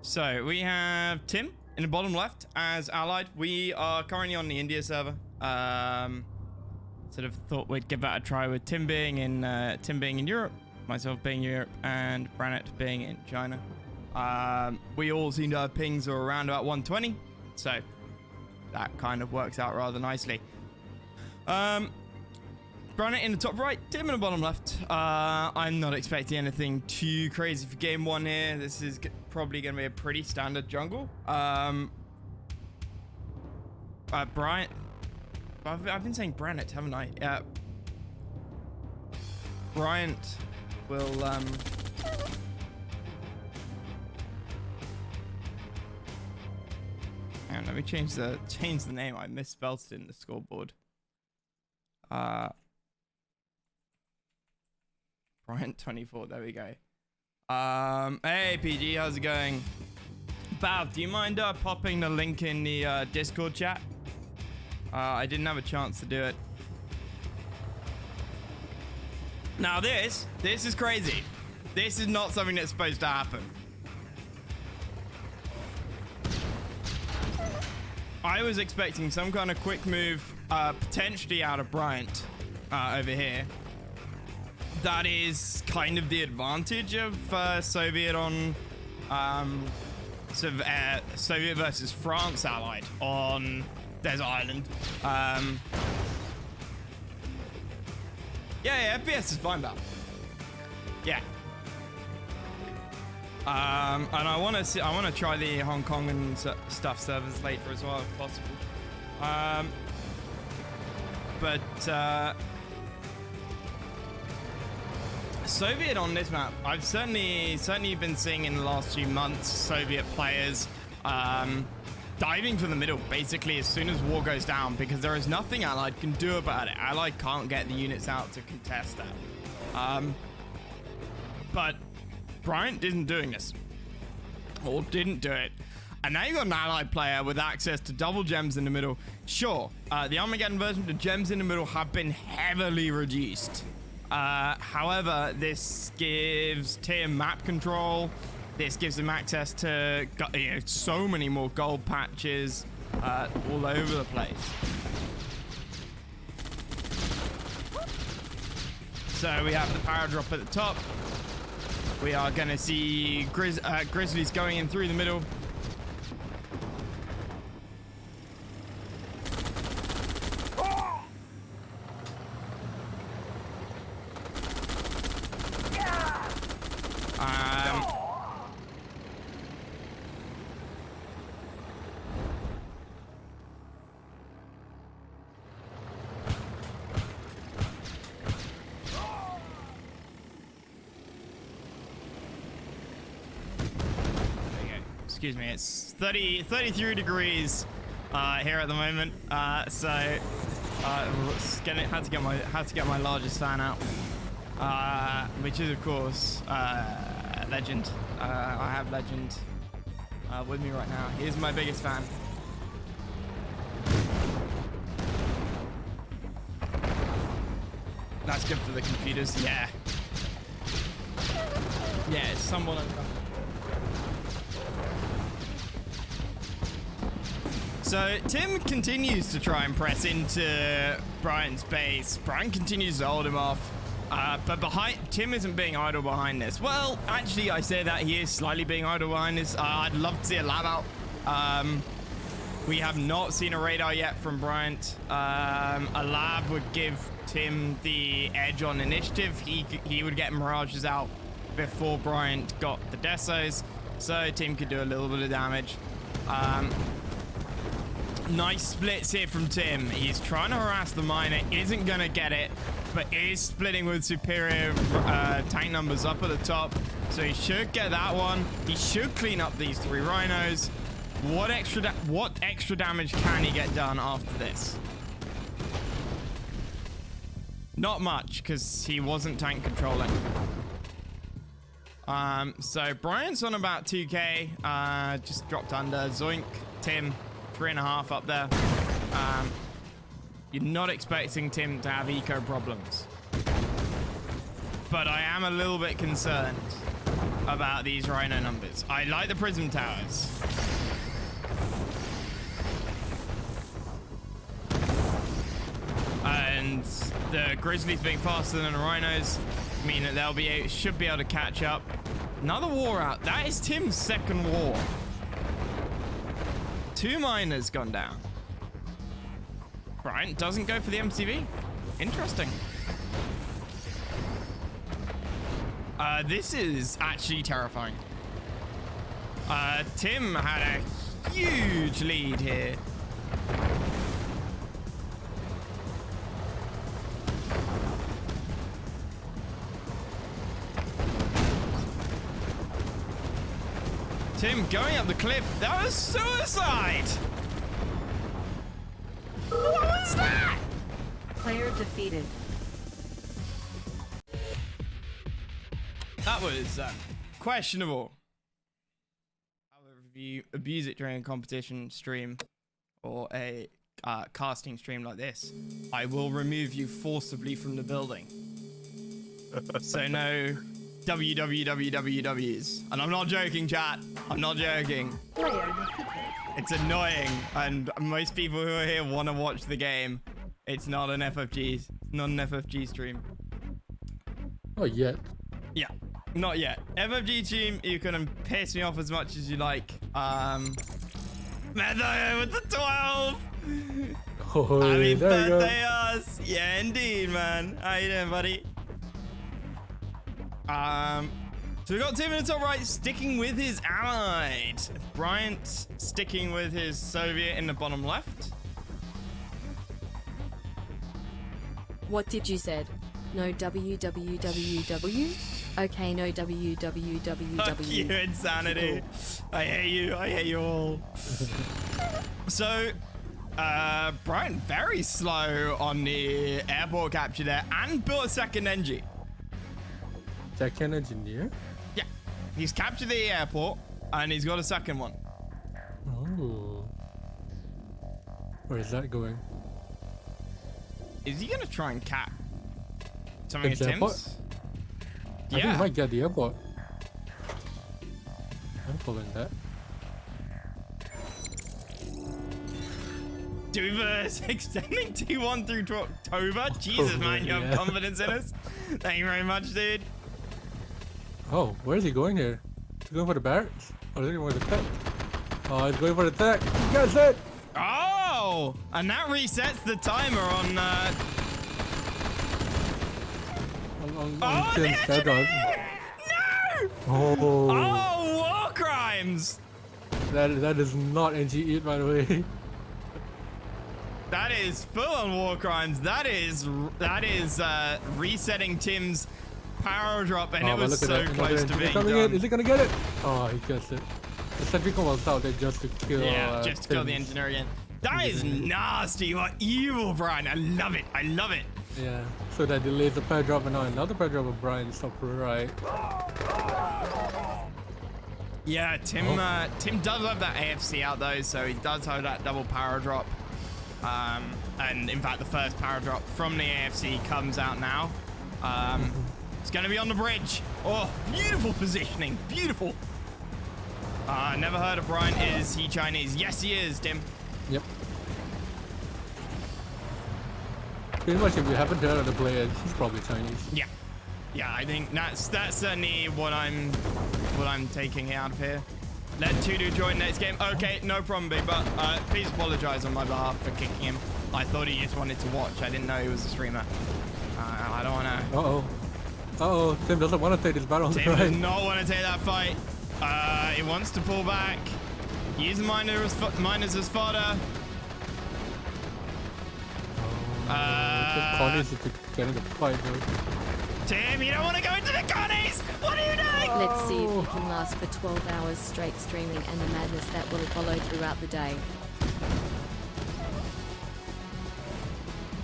So we have Tim in the bottom left as allied. We are currently on the India server. Sort of thought we'd give that a try with Tim being in Europe, myself being in Europe, and BryanT being in China. We all seem to have pings of around about 120, so that kind of works out rather nicely. BryanT in the top right, Tim in the bottom left. I'm not expecting anything too crazy for game one here. This is probably going to be a pretty standard jungle. BryanT. I've been saying BryanT, haven't I? BryanT will hang on, let me change the name. I misspelled it in the scoreboard. BryanT24, there we go. Hey PG, how's it going? Bav, do you mind popping the link in the Discord chat? I didn't have a chance to do it. Now this is crazy. This is not something that's supposed to happen. I was expecting some kind of quick move, potentially out of BryanT over here. That is kind of the advantage of Soviet on sort of Soviet versus France allied on Desert Island. Yeah, FPS is fine, Val. Yeah. And I want to try the Hong Kong and stuff servers later as well, if possible. Soviet on this map, I've certainly been seeing in the last few months Soviet players diving for the middle basically as soon as war goes down, because there is nothing Allied can do about it. Allied can't get the units out to contest that. But BryanT isn't doing this, or didn't do it. And now you've got an Allied player with access to double gems in the middle. Sure, the Armageddon version, the gems in the middle have been heavily reduced. However, this gives Tim map control. This gives him access to so many more gold patches all over the place. So we have the power drop at the top. We are going to see Grizzlies going in through the middle. Excuse me, it's 33 degrees here at the moment, so had to get my largest fan out, which is of course Legend. I have Legend with me right now. He's my biggest fan. That's good for the computers. Yeah, it's somewhat uncomfortable. So Tim continues to try and press into BryanT's base. BryanT continues to hold him off, but Tim isn't being idle behind this. Well, actually, I say that he is slightly being idle behind this. I'd love to see a lab out. We have not seen a radar yet from BryanT. A lab would give Tim the edge on initiative. He would get mirages out before BryanT got the desos, so Tim could do a little bit of damage. Nice splits here from Tim. He's trying to harass the miner, isn't gonna get it, but is splitting with superior tank numbers up at the top, so he should get that one. He should clean up these 3 rhinos. What extra damage can he get done after this? Not much, because he wasn't tank controlling. So BryanT's on about 2k, just dropped under. Zoink, Tim 3.5 up there. You're not expecting Tim to have eco problems, but I am a little bit concerned. about these Rhino numbers. I like the Prism Towers. And the Grizzlies being faster than the Rhinos mean that they'll should be able to catch up. Another war out. That is Tim's second war. 2 miners gone down. BryanT doesn't go for the MCV. Interesting. This is actually terrifying. Tim had a huge lead here. Tim going up the cliff. That was suicide. What was that? Player defeated. That was questionable. However, if you abuse it during a competition stream or a casting stream like this, I will remove you forcibly from the building. So no wwws. And I'm not joking, chat. I'm not joking. It's annoying, and most people who are here want to watch the game. It's not an FFG. It's not an FFG stream. Not yet. Yeah, not yet. FFG team, you can piss me off as much as you like. Metho with the 12. Oh, Happy there you go. birthday, us. Yeah, indeed, man. How you doing, buddy? So we got Tim in the top right, sticking with his allied. BryanT sticking with his Soviet in the bottom left. What did you said? No www. Okay, no www. Fuck you, insanity. I hate you all. So, BryanT very slow on the airport capture there and built a second NG. Second engineer? Yeah, he's captured the airport and he's got a second one. Oh. Where is that going? Is he gonna try and cap something at Airport? Tim's? I think he might get the airport. I'm following that. Duvers extending T1 through to October. Jesus, man, you have confidence in us. Thank you very much, dude. Oh, where is he going here? Is he going for the barracks? Or is he going for the tech? Oh, he's going for the tech. He gets it! Oh, and that resets the timer on on Tim's head on. No! Oh, Oh, war crimes! that is not NG8, by the way. That is full on war crimes. That is resetting Tim's power drop, and it was so close to being done. Is he gonna get it? Oh, he gets it. The Centrico was out there just to kill. Yeah, just to kill the engineer again. That is nasty. You are evil, BryanT. I love it. I love it. Yeah. So that delays the power drop, and now another power drop of BryanT's up right. Yeah, Tim does love that AFC out though, so he does have that double power drop. And in fact, the first power drop from the AFC comes out now. It's going to be on the bridge. Oh, beautiful positioning. Beautiful. Never heard of BryanT. Is he Chinese? Yes, he is, Tim. Yep. Pretty much, if you haven't heard of the players, he's probably Chinese. Yeah. Yeah, I think that's certainly what I'm taking out of here. Let Tudu join next game. Okay, no problem, big but please apologize on my behalf for kicking him. I thought he just wanted to watch. I didn't know he was a streamer. I don't want to. Uh-oh, Tim doesn't want to take this battle. Tim does not want to take that fight. He wants to pull back. Use the miners as fodder. Connie's getting the fight, though. Tim, you don't want to go into the Connies! What are you doing? Let's see if we can last for 12 hours straight streaming and the madness that will follow throughout the day.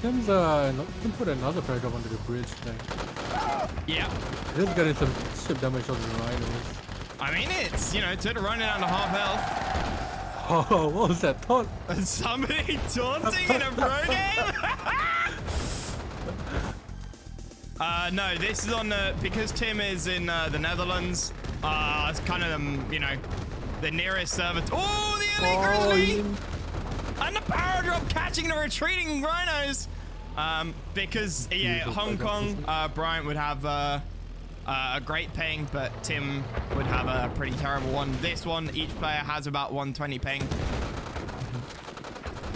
Tim's Tim put another power drop onto the bridge thing. Yeah. He's getting some ship damage on the rhinos. I mean, it's, you know, took a run down to half health. Oh, what was that taunt? And somebody taunting in a pro game? No, this is on the, because Tim is in the Netherlands, It's kind of the nearest server. Oh, the elite grizzly! And the power drop catching the retreating rhinos. Because Hong Kong, BryanT would have a great ping, but Tim would have a pretty terrible one. This one, each player has about 120 ping.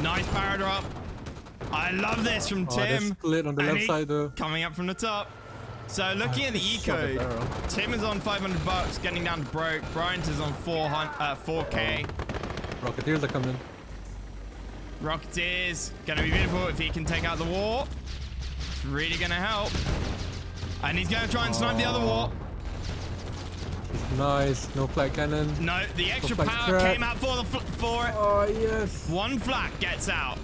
Nice power drop. I love this from Tim. Split on the left side though. Coming up from the top. So looking at the eco, Tim is on $500, getting down to broke. BryanT is on 4K. Rocketeers are coming. Rocketeers, gonna be beautiful if he can take out the war. It's really gonna help. And he's gonna try and snipe the other war. Nice, no flat cannon. No, the extra power came out for it. Oh yes. One flak gets out.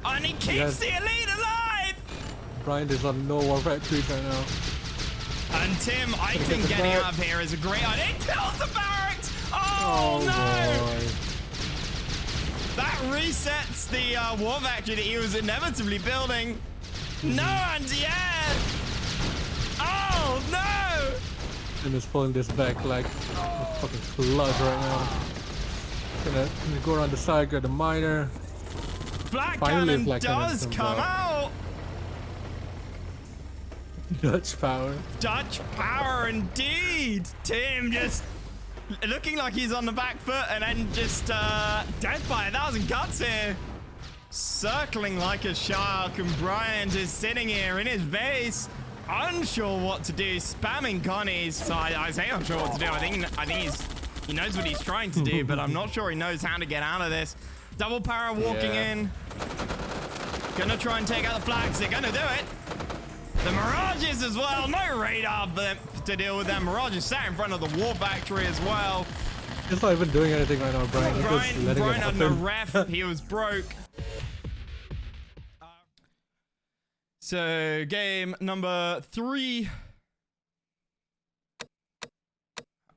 And he keeps the elite alive! BryanT is on no war factories right now. And Tim, I think getting out of here is a great idea. It kills the barracks! Oh no! Boy. That resets the war factory that he was inevitably building. No anti-air! Oh no! Tim is pulling this back like a fucking flood right now. Gonna go around the side, get the miner. Flak Finally, cannon flak cannon does comes come out. Dutch power. Dutch power indeed. Tim just looking like he's on the back foot and then just death by 1,000 guts here. Circling like a shark, and BryanT is sitting here in his base, unsure what to do, spamming Connies. So I say I'm sure what to do. I think he knows what he's trying to do, but I'm not sure he knows how to get out of this. Double power walking in. Gonna try and take out the flags. They're gonna do it. The Mirages as well. No radar for them to deal with them. Mirages sat in front of the war factory as well. He's not even doing anything right now, BryanT. BryanT had no ref. He was broke. So game number 3.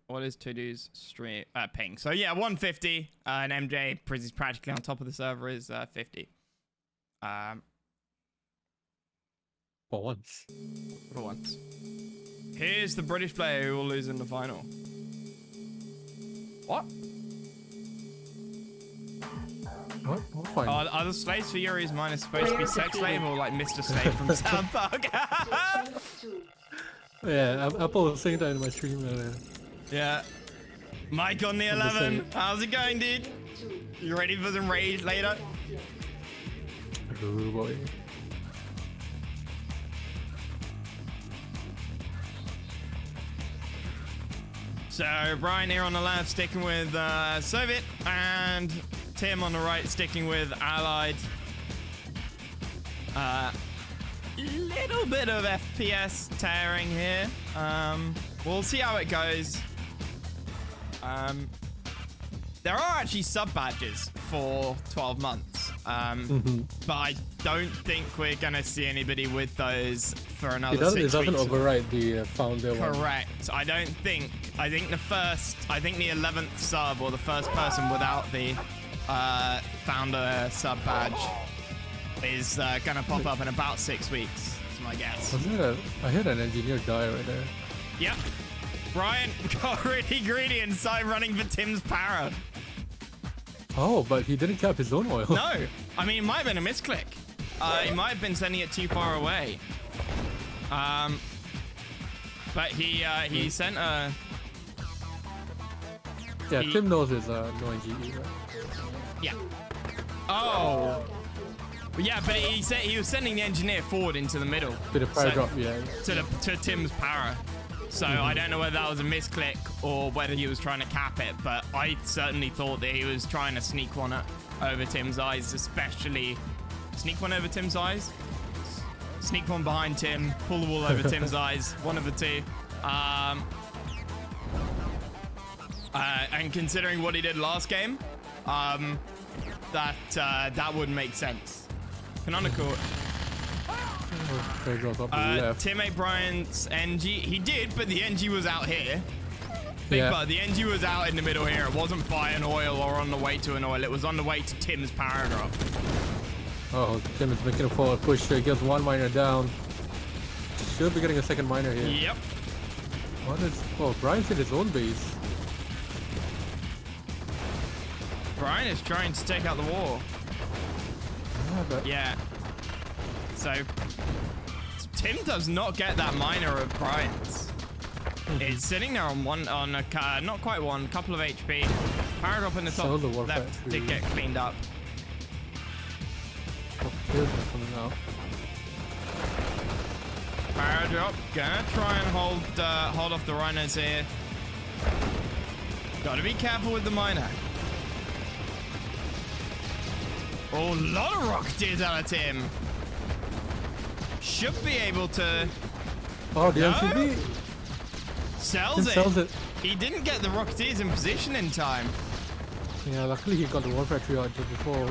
What is Todo's stream ping? So yeah, 150. And MJ is practically on top of the server is 50. For once. For once. Here's the British player who will lose in the final. What? What final? Are the slaves for Yuri's minus supposed to be sex slave or like Mr. Slave from South Park? Yeah, Apple was saying that in my stream earlier. Yeah. Mike on the 11. How's it going, dude? You ready for some rage later? Oh boy. So BryanT here on the left sticking with Soviet, and Tim on the right sticking with Allied. Little bit of FPS tearing here. We'll see how it goes. There are actually sub badges for 12 months, but I don't think we're gonna see anybody with those for another 6 weeks. It doesn't override the founder one. Correct. I don't think. I think the 11th sub or the first person without the founder sub badge is gonna pop up in about 6 weeks. That's my guess. I heard an engineer die right there. Yep. BryanT got really greedy and started running for Tim's para. Oh, but he didn't cap his own oil. No. I mean, it might have been a misclick. He might have been sending it too far away. But he sent a... Yeah, Tim knows his no NGE, right? Yeah. Oh. Yeah, but he said he was sending the engineer forward into the middle. To the power drop, yeah. To Tim's para. So I don't know whether that was a misclick or whether he was trying to cap it, but I certainly thought that he was trying to sneak one over Tim's eyes, especially... Sneak one over Tim's eyes? Sneak one behind Tim, pull the wall over Tim's eyes, one of the two. And considering what he did last game, that wouldn't make sense. Canonical. Tim ate BryanT's NG. He did, but the NG was out here. But the NG was out in the middle here. It wasn't by an oil or on the way to an oil. It was on the way to Tim's power drop. Oh, Tim is making a forward push here. He gets one miner down. Should be getting a second miner here. Yep. What is... Oh, Brian's in his own base. Brian is trying to take out the wall. Yeah, but... Yeah. So Tim does not get that miner of Brian's. It's sitting there on one, on a not quite one, couple of HP. Power drop in the top left did get cleaned up. Oh, here's one coming out. Power drop, gonna try and hold off the rhinos here. Gotta be careful with the miner. Oh, a lot of rocketeers out of Tim. Should be able to. Oh, the No? MCV. Sells it. He didn't get the rocketeers in position in time. Yeah, luckily he got the war factory out just before.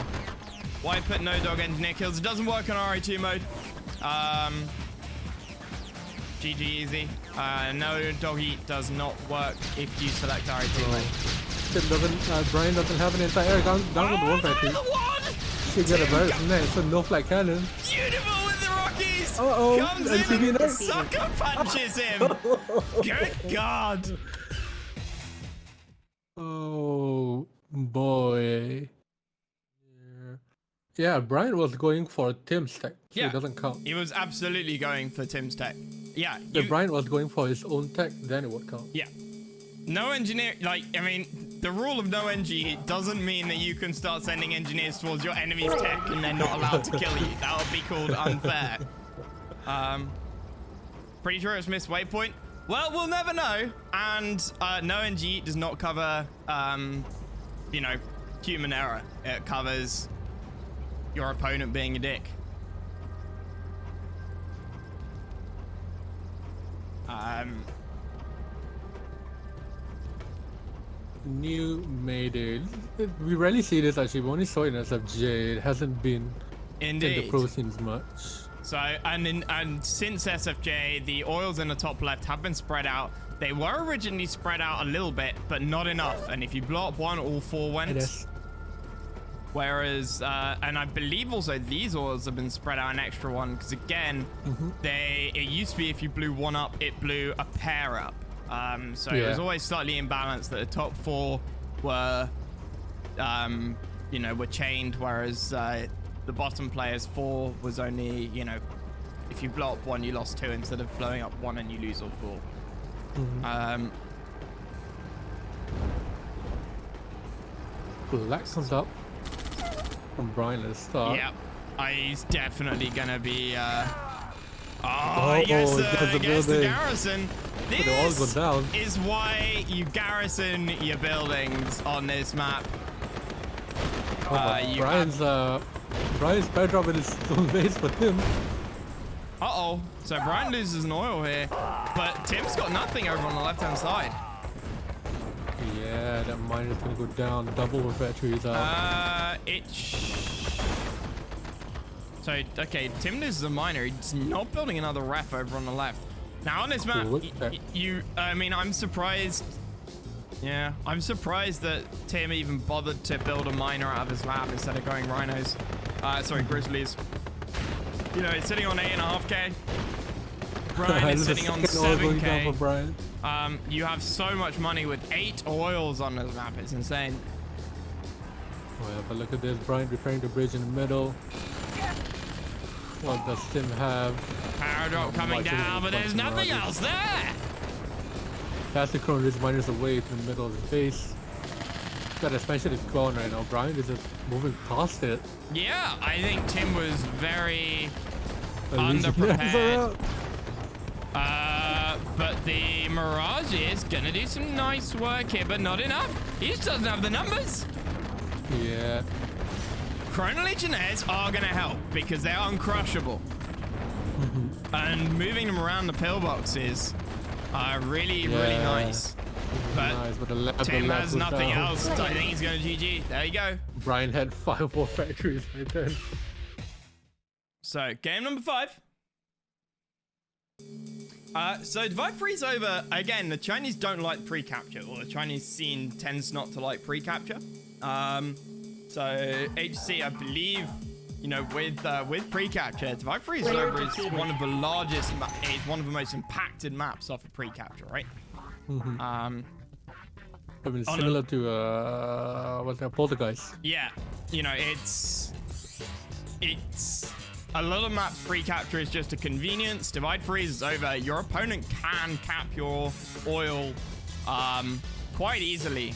Why put no dog engineer kills? It doesn't work on RA2 mode. GG easy. No dog eat does not work if you select RA2 mode. Tim doesn't, Brian doesn't have an entire down with the war factory. Another one! She got a barracks in there, so no flight cannon. Beautiful with the Rockies! Uh-oh, Comes in MCV and next. sucker punches him! Good God! Oh boy. Yeah, Brian was going for Tim's tech, so it doesn't count. He was absolutely going for Tim's tech. Yeah. If Brian was going for his own tech, then it would count. Yeah. No engineer, like, I mean, the rule of no NG doesn't mean that you can start sending engineers towards your enemy's tech and they're not allowed to kill you. That would be called unfair. Pretty sure it's missed waypoint. Well, we'll never know. And no NG does not cover, you know, human error. It covers your opponent being a dick. New Mayday. We rarely see this actually. We only saw it in SFJ. It hasn't been in the pro scenes much. So, and since SFJ, the oils in the top left have been spread out. They were originally spread out a little bit, but not enough. And if you blow up one, all four went. Yes. Whereas, and I believe also these oils have been spread out an extra one, because again, it used to be if you blew one up, it blew a pair up. So it was always slightly imbalanced that the top four were, you know, were chained, whereas the bottom players 4 was only, you know, if you blow up one, you lost 2 instead of blowing up 1 and you lose all 4. That comes up from Brian at the start. Yep. He's definitely gonna be Oh, yes, the against the building. garrison. But it all goes down. Is why you garrison your buildings on this map. Brian's better drop in his own base for Tim. Uh-oh. So Brian loses an oil here, but Tim's got nothing over on the left-hand side. Yeah, that mine is gonna go down. Double with batteries out. So, okay, Tim loses a miner. He's not building another ref over on the left. Now on this map, I mean, I'm surprised. Yeah, I'm surprised that Tim even bothered to build a miner out of his map instead of going rhinos. Sorry, grizzlies. You know, it's sitting on 8.5k. Brian is sitting on 7k. You have so much money with 8 oils on this map. It's insane. Oh yeah, but look at this. Brian repairing the bridge in the middle. What does Tim have? Power drop coming down, but there's nothing else there. That's the current his miners away to the middle of his base. That expansion is gone right now. Brian is just moving past it. Yeah, I think Tim was very underprepared. But the Mirage is gonna do some nice work here, but not enough. He just doesn't have the numbers. Yeah. Chrono Legionnaires are gonna help because they're uncrushable. And moving them around the pillboxes are really nice. But Tim has nothing else. I think he's going to GG. There you go. Brian had 5 more factories right then. So, game number 5. So, Divide 3's over. Again, the Chinese don't like pre-capture, or the Chinese scene tends not to like pre-capture. So, HC, I believe, you know, with pre-capture, Divide 3's over is one of the largest, it's one of the most impacted maps off of pre-capture, right? I mean, similar to what's that, Poltergeist. Yeah, you know, it's a lot of maps free capture is just a convenience. Divide freeze is over. Your opponent can cap your oil quite easily.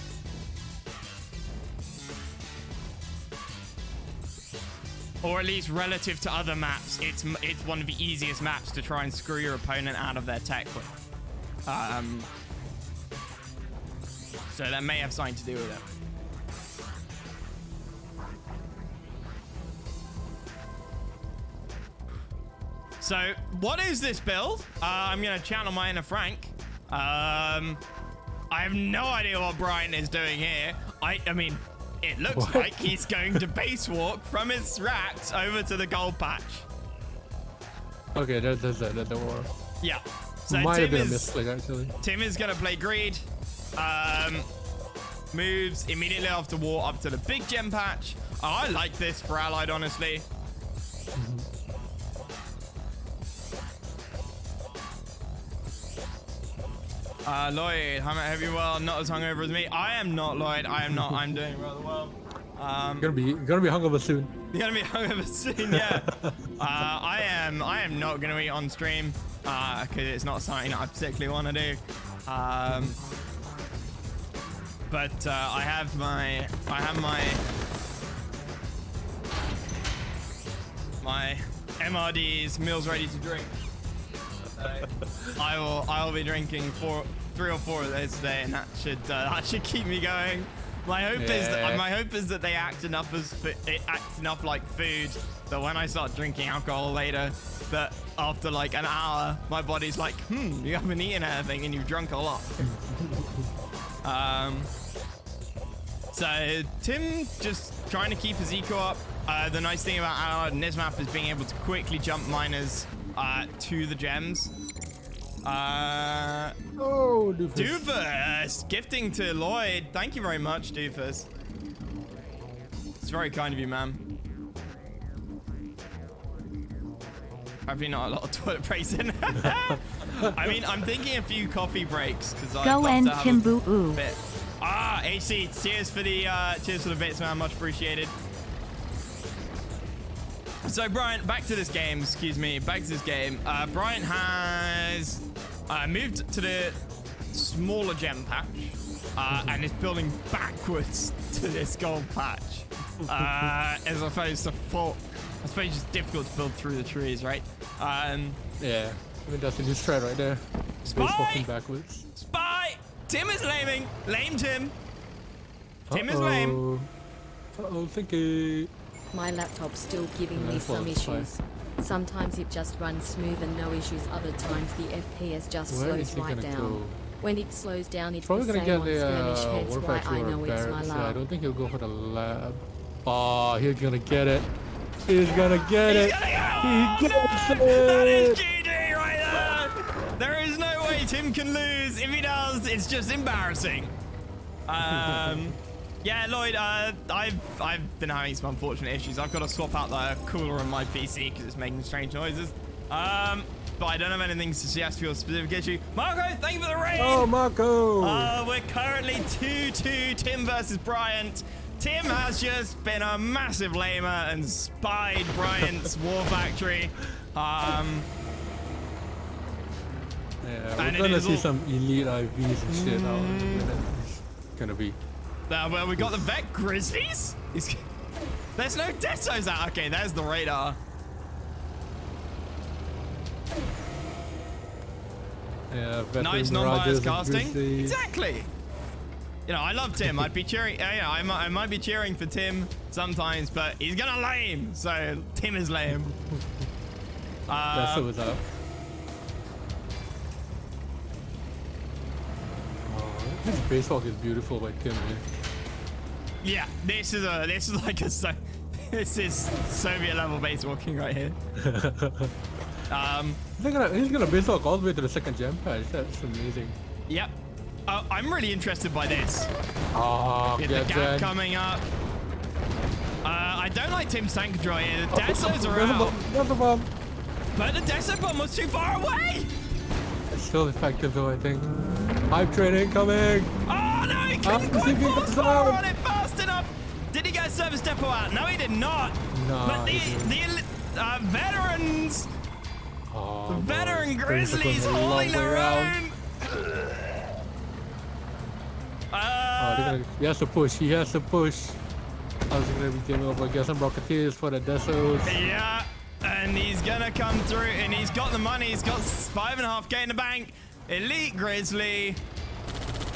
Or at least relative to other maps, it's one of the easiest maps to try and screw your opponent out of their tech with. So that may have something to do with it. So, what is this build? I'm gonna channel my inner Frank. I have no idea what Brian is doing here. I mean, it looks like he's going to base walk from his racks over to the gold patch. Okay, that's the war. Yeah. So might have been a misclick, actually. Tim is gonna play greed. Moves immediately after war up to the big gem patch. Oh, I like this for Allied, honestly. Lloyd, have you well? Not as hungover as me. I am not, Lloyd. I am not. I'm doing rather well. You're gonna be hungover soon. You're gonna be hungover soon, yeah. I am not gonna eat on stream because it's not something I particularly want to do. But I have my MRDs, meals ready to drink. I will be drinking 3 or 4 of those today, and that should keep me going. My hope is that they act enough like food that when I start drinking alcohol later, that after like an hour, my body's like, you haven't eaten anything and you've drunk a lot. So Tim just trying to keep his eco up. The nice thing about Allied in this map is being able to quickly jump miners to the gems. Oh, Doofus gifting to Lloyd. Thank you very much, Doofus. It's very kind of you, man. Hopefully not a lot of toilet breaks in. I mean, I'm thinking a few coffee breaks because I go and Kimbu. AC, cheers for the bits, man. Much appreciated. So Brian, back to this game. Brian has moved to the smaller gem patch and is building backwards to this gold patch, as opposed to full. I suppose it's difficult to build through the trees, right? Yeah, I mean that's a new strat right there. Space walking backwards. Spy! Tim is laming. Lame Tim. Tim is lame. Thinky. My laptop's still giving me some issues. Sometimes it just runs smooth and no issues. Other times the FPS just slows right down. Go? When it slows down, it's probably the gonna same get on the skirmish heads. Why I know it's my I lab. don't think he'll go for the lab. Oh, he's gonna get it. He's gonna get it. He gets it. That is GG right there. There is no way Tim can lose. If he does, it's just embarrassing. Yeah, Lloyd, I've been having some unfortunate issues. I've got to swap out the cooler on my PC because it's making strange noises. But I don't have anything to suggest for your specific issue. Marco, thank you for the raid. Oh, Marco. We're currently 2-2, Tim versus BryanT. Tim has just been a massive lamer and spied BryanT's war factory. Yeah, we're gonna see some elite IVs and shit now. It's gonna be. Well, we got the Vet Grizzlies. There's no Desos out. Okay, there's the radar. Yeah, nice non-biased casting. Exactly. You know, I love Tim. I'd be cheering. Yeah, I might be cheering for Tim sometimes, but he's gonna lame. So Tim is lame. That's what's up. This base walk is beautiful by Tim. Yeah, this is Soviet level base walking right here. He's gonna base walk all the way to the second gem patch. That's amazing. Yep. I'm really interested by this. Oh, the gap coming up. I don't like Tim's tank control here. The Desos are out. That's a bomb. But the Deso bomb was too far away. It's still effective though, I think. Hype train incoming. Oh no, he couldn't quite force fire on it fast enough. Did he get a service depot out? No, he did not. No, but the veterans, the veteran Grizzlies holding their own. He has to push. He has to push. I was gonna be giving up, I guess, some Rocketeers for the Desos. Yeah, and he's gonna come through, and he's got the money. He's got 5.5K in the bank. Elite Grizzly.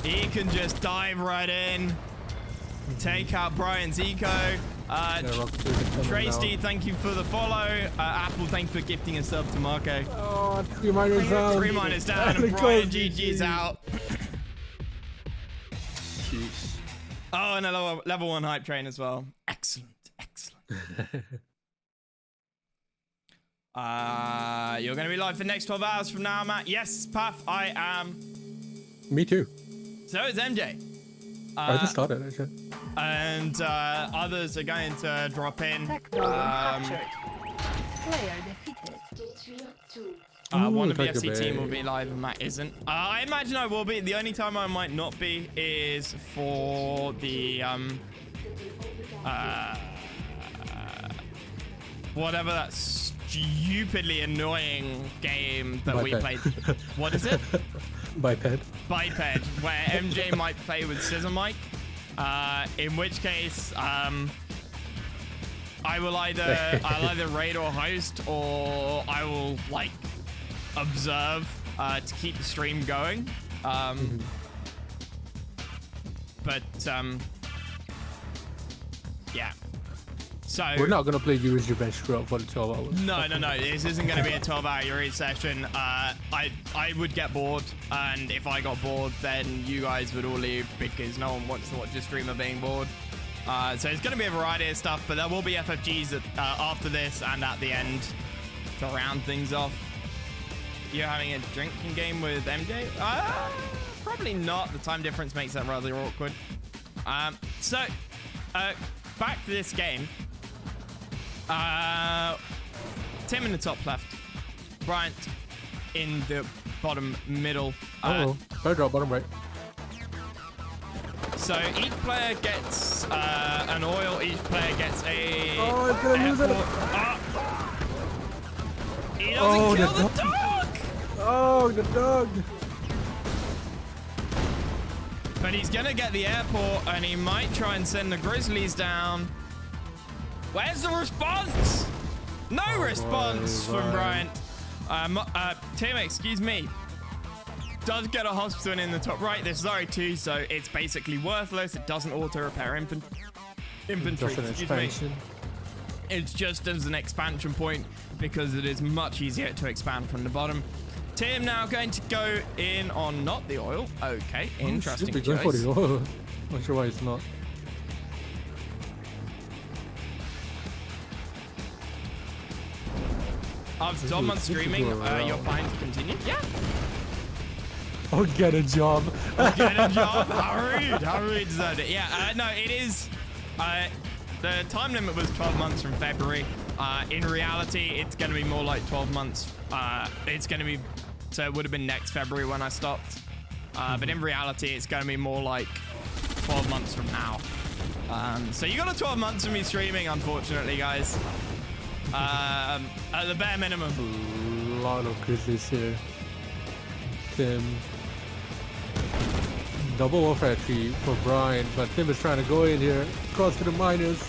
He can just dive right in, take out Brian's eco. Tracy, thank you for the follow. Apple, thank you for gifting a sub to Marco. Oh, 3 miners down. 3 miners down, and Brian GG's out. Jeez. Oh, and a level 1 hype train as well. Excellent, excellent. You're going to be live for the next 12 hours from now, Matt. Yes, Puff, I am. Me too. So is MJ. I just started, actually. And others are going to drop in. One of the FC team will be live and Matt isn't. I imagine I will be. The only time I might not be is for the whatever that stupidly annoying game that we played. What is it? Biped. Biped, where MJ might play with Scissor Mike. In which case, I'll either raid or host, or I will like observe to keep the stream going. But yeah. So we're not gonna play you as your bench scrub for the 12 hours. No. This isn't gonna be a 12-hour Yuri session. I would get bored, and if I got bored, then you guys would all leave because no one wants to watch a streamer being bored. So it's gonna be a variety of stuff, but there will be FFGs after this and at the end to round things off. You're having a drinking game with MJ? Probably not. The time difference makes that rather awkward. So back to this game. Tim in the top left, BryanT in the bottom middle. Third drop, bottom right. So each player gets an oil. Each player gets a. Oh, it's gonna lose it. He doesn't kill the dog. Oh, the dog. But he's gonna get the airport, and he might try and send the Grizzlies down. Where's the response? No response from BryanT. Tim, excuse me. Does get a hospital in the top right. This is RA2, so it's basically worthless. It doesn't auto repair infantry. Excuse me. It's just as an expansion point because it is much easier to expand from the bottom. Tim now going to go in on not the oil. Okay, interesting choice. Going for the oil. Not sure why it's not. After 12 months streaming, you're fine to continue? Yeah. Oh, get a job. Get a job? How rude. How rude deserved it. Yeah, no, it is. The time limit was 12 months from February. In reality, it's going to be more like 12 months. It's going to be, so it would have been next February when I stopped. But in reality, it's going to be more like 12 months from now. So you got a 12 months of me streaming, unfortunately, guys. At the bare minimum. A lot of Grizzlies here. Tim. Double warfare tree for BryanT, but Tim is trying to go in here. Cross to the miners.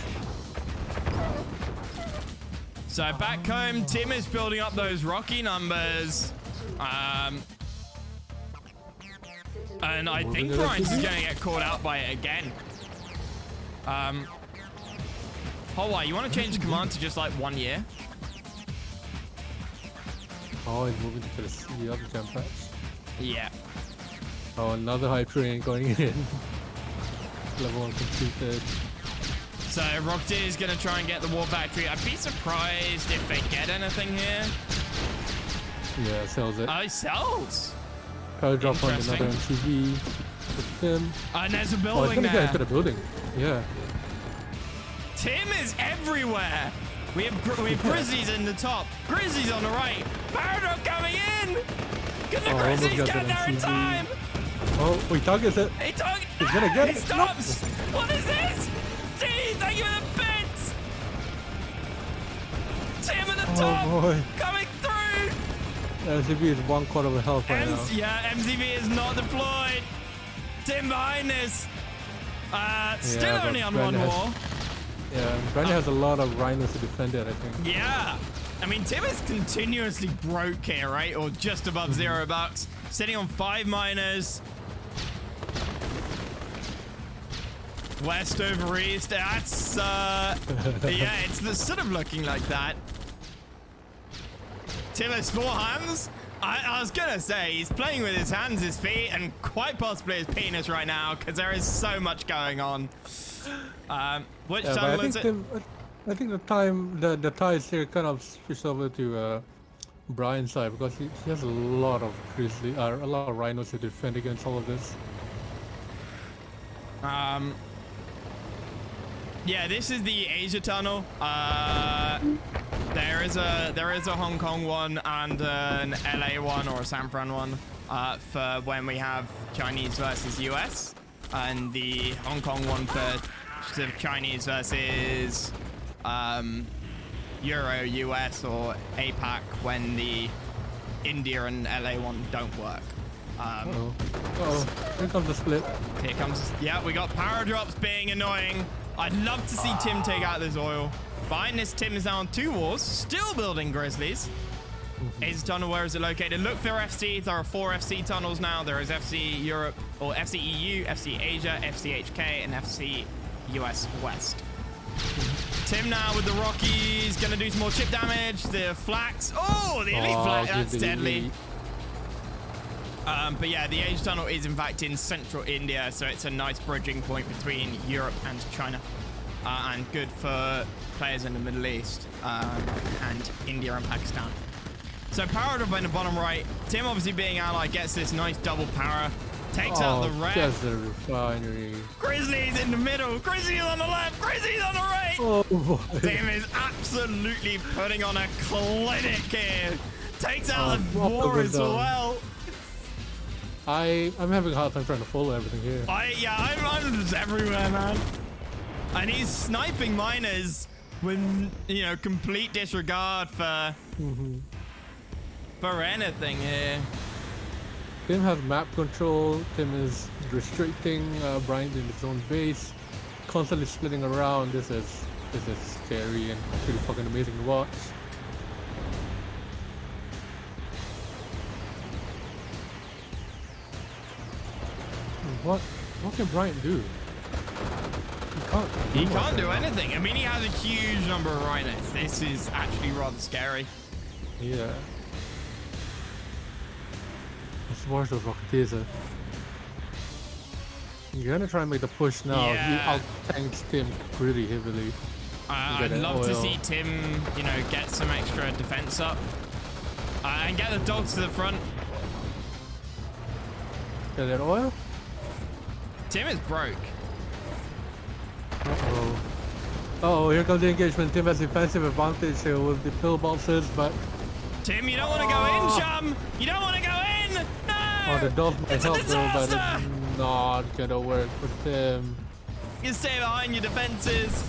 So back home, Tim is building up those rocky numbers. And I think BryanT is going to get caught out by it again. Hawaii, you want to change the command to just like 1 year? Oh, he's moving to the other jump pads. Yeah. Oh, another hype train going in. Level 1 completed. So Rocketeer is going to try and get the war factory. I'd be surprised if they get anything here. Yeah, sells it. Oh, he sells. Power drop on another MCV. With Tim. And there's a Oh, building he's gonna there. get into the building. Yeah. Tim is everywhere. We have Grizzlies in the top. Grizzlies on the right. Paradox coming in. Can the Grizzlies get there in time? Oh, he targets it. He targets. He's gonna get He it. stops. What is this? Gee, thank you for the bits. Tim at the top. boy. Coming through. MCV is 1/4 of a health right now. Yeah, MCV is not deployed. Tim behind this. Still but only on Brandon one has- more. Yeah, Brandon has a lot of rhinos to defend it, I think. Yeah. I mean, Tim is continuously broke here, right? Or just above $0. Sitting on 5 miners. West over east. That's, yeah, it's sort of looking like that. Tim has 4 hands. I was gonna say, he's playing with his hands, his feet, and quite possibly his penis right now, because there is so much going on. Which Yeah, but tunnel is it? I think the ties here kind of switched over to Brian's side because he has a lot of a lot of rhinos to defend against all of this. Yeah, this is the Asia tunnel. There is a Hong Kong one and an LA one or a San Fran one for when we have Chinese versus US, and the Hong Kong one for sort of Chinese versus Euro US or APAC when the India and LA one don't work. Uh-oh. Here comes the split. Here comes, yeah, we got power drops being annoying. I'd love to see Tim take out this oil. Behind this, Tim is now on 2 wars, still building grizzlies. Asia tunnel, where is it located? Look for FC. There are 4 FC tunnels now. There is FC Europe, or FC EU, FC Asia, FC HK, and FC US West. Tim now with the Rockies, gonna do some more chip damage. The flax, oh, the elite flak, that's deadly. But yeah, the Asia tunnel is in fact in central India, so it's a nice bridging point between Europe and China, and good for players in the Middle East and India and Pakistan. So power drop in the bottom right. Tim, obviously being ally, gets this nice double power, takes out the ref. Just the refinery. Grizzlies in the middle, Grizzlies on the left, Grizzlies on the right. Oh boy. Tim is absolutely putting on a clinic here. Takes out the war as well. I'm having a hard time trying to follow everything here. I'm just everywhere, man. And he's sniping miners with, you know, complete disregard for anything here. Tim has map control. Tim is restricting Brian in his own base, constantly splitting around. This is scary and pretty fucking amazing to watch. What can Bryant do? He can't do anything. I mean, he has a huge number of rhinos. This is actually rather scary. Yeah. Let's watch those Rocketeers. You're gonna try and make the push now. Yeah. He out-tanks Tim pretty heavily. I'd love to see Tim, you know, get some extra defense up. And get the dogs to the front. Get that oil? Tim is broke. Uh-oh. Oh, here comes the engagement. Tim has defensive advantage here with the pill boxes, but... Tim, you don't want to go in, chum! You don't want to go in! No! Oh, the dogs might It's a help though, but disaster! it's not gonna work for Tim. You stay behind your defenses.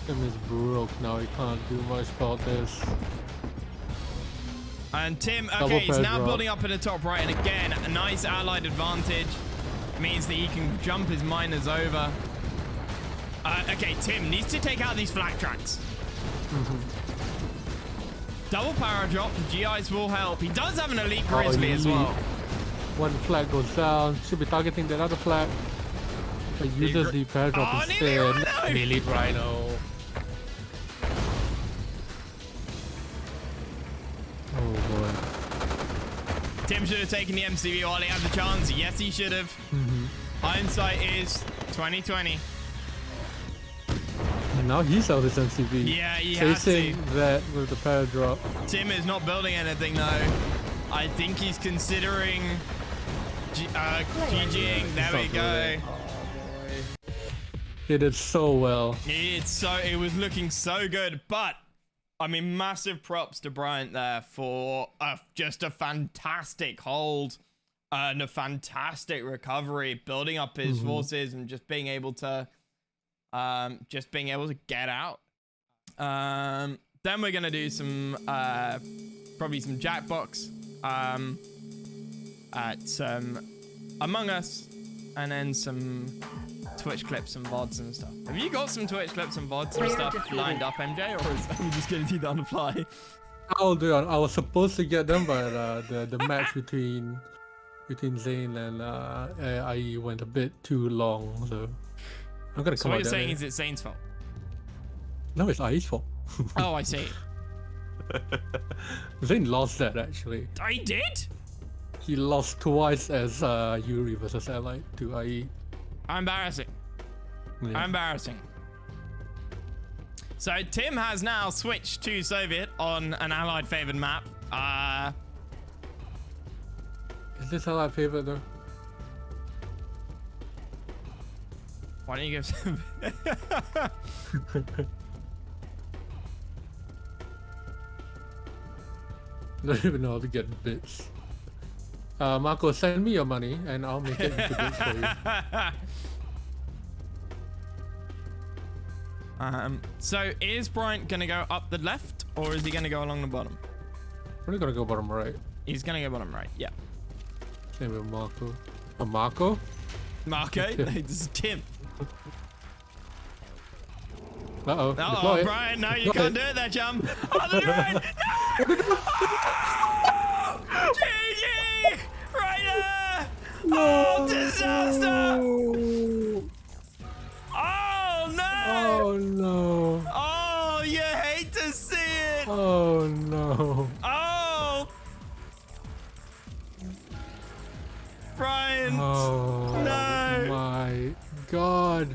Tim is broke now. He can't do much about this. And Tim, Double okay, he's press now drop. building up in the top right, and again, a nice allied advantage. Means that he can jump his miners over. Okay, Tim needs to take out these flak tracks. Double power drop, the GIs will help. He does have an elite grizzly as well. One flag goes down, should be targeting that other flag. But uses the power drop Oh, instead. an elite Rhino. Oh boy. Tim should have taken the MCV while he had the chance. Yes, he should have. Hindsight is 2020. And now he's out his MCV. Yeah, he has to. Chasing that with the power drop. Tim is not building anything though. I think he's considering GGing. There we go. He did so well. It was looking so good, but I mean, massive props to BryanT there for just a fantastic hold and a fantastic recovery, building up his forces and just being able to get out. Then we're gonna do some probably some Jackbox, some Among Us, and then some Twitch clips and VODs and stuff. Have you got some Twitch clips and VODs and stuff lined up, MJ, or are you just gonna do that on the fly? I'll do it. I was supposed to get them, but the match between Zane and IE went a bit too long, so I'm gonna come out. So what you're saying is it's Zane's fault? No, it's IE's fault. Oh, I see. Zane lost that actually. I did? He lost twice as Yuri versus Allied to IE. Embarrassing. Yeah. Embarrassing. So Tim has now switched to Soviet on an Allied favored map. Is this Allied favorite though? Why don't you give some... I don't even know how to get bits. Marco, send me your money and I'll make it into bits for you. So is BryanT gonna go up the left or is he gonna go along the bottom? We're gonna go bottom right. He's gonna go bottom right, yeah. Same with Marco. Marco? Marco? This is Tim. Uh-oh. Oh, BryanT, no, you can't do it there, chum. Oh, the right. No! GG! Right there! Oh, disaster! Oh, no! Oh, no. Oh, you hate to see it! Oh, no. Oh! BryanT! Oh, no! my God.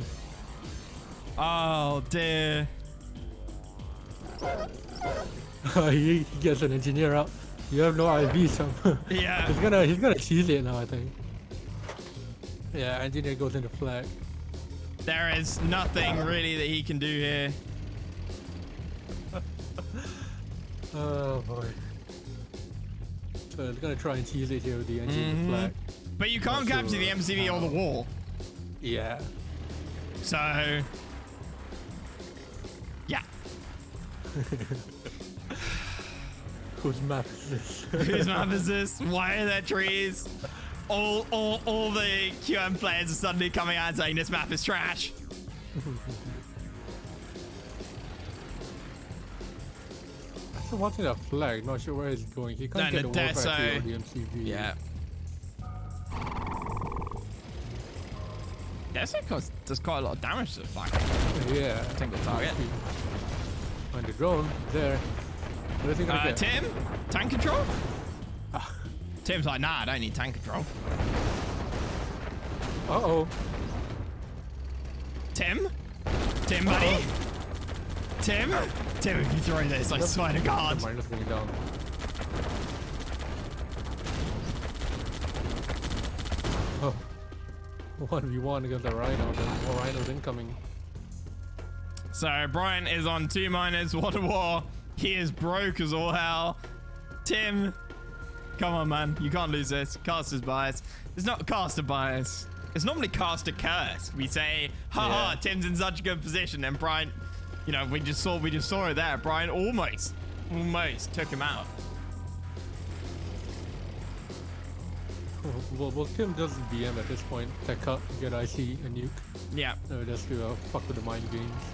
Oh, dear. He gets an engineer out. You have no IV, so Yeah. he's gonna cheese it now, I think. Yeah, engineer goes into flag. There is nothing really that he can do here. Oh boy. So he's gonna try and cheese it here with the engineer flag. But you can't capture the MCV or the wall. Yeah. So... yeah. Whose map is this? Whose map is this? Why are there trees? All the QM players are suddenly coming out saying this map is trash. I'm watching that flag, not sure where he's going. He can't get the wall factory or the MCV. Yeah. Yes, it does quite a lot of damage to the flag. Yeah. Single target. And the drone, there. What is he gonna get? Tim? Tank control? Tim's like, nah, I don't need tank control. Uh-oh. Tim? Tim, buddy? Tim? Tim, if you throw this, I swear to God. Minus going down. Oh. 1v1 against the Rhino, then more Rhinos incoming. So BryanT is on 2 miners, 1 war. He is broke as all hell. Tim, come on, man. You can't lose this. Caster's bias. It's not caster bias. It's normally caster curse. We say, haha, Tim's in such a good position. And BryanT, you know, we just saw it there. BryanT almost took him out. Well, Tim doesn't BM at this point. Tech cut, get IC, and nuke. Yeah. No, just to fuck with the mind games.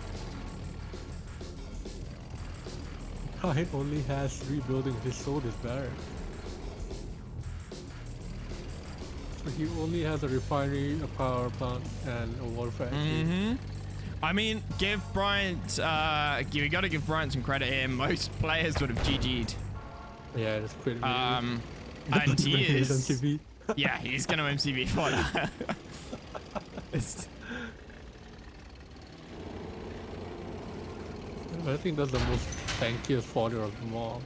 BryanT only has rebuilding his soldiers barrack. So he only has a refinery, a power plant, and a war factory. I mean, give BryanT, we gotta give BryanT some credit here. Most players would have GG'd. Yeah, that's pretty And he is... yeah, he's gonna MCV for that. I think that's the most tankiest fodder of them all.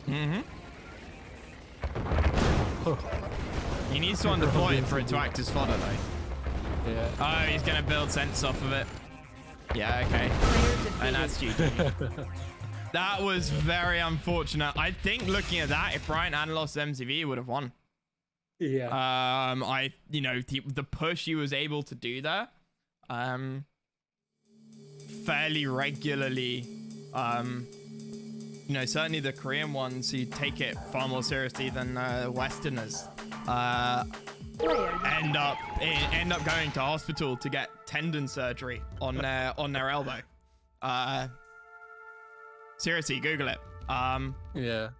He needs to undeploy it for it to act as fodder, though. Yeah. Oh, he's gonna build sense off of it. Yeah, okay. And that's GG. That was very unfortunate. I think looking at that, if Brian hadn't lost MCV, he would have won. Yeah. The push he was able to do there, fairly regularly, certainly the Korean ones who take it far more seriously than Westerners, end up going to hospital to get tendon surgery on their elbow. Seriously, Google it. Yeah.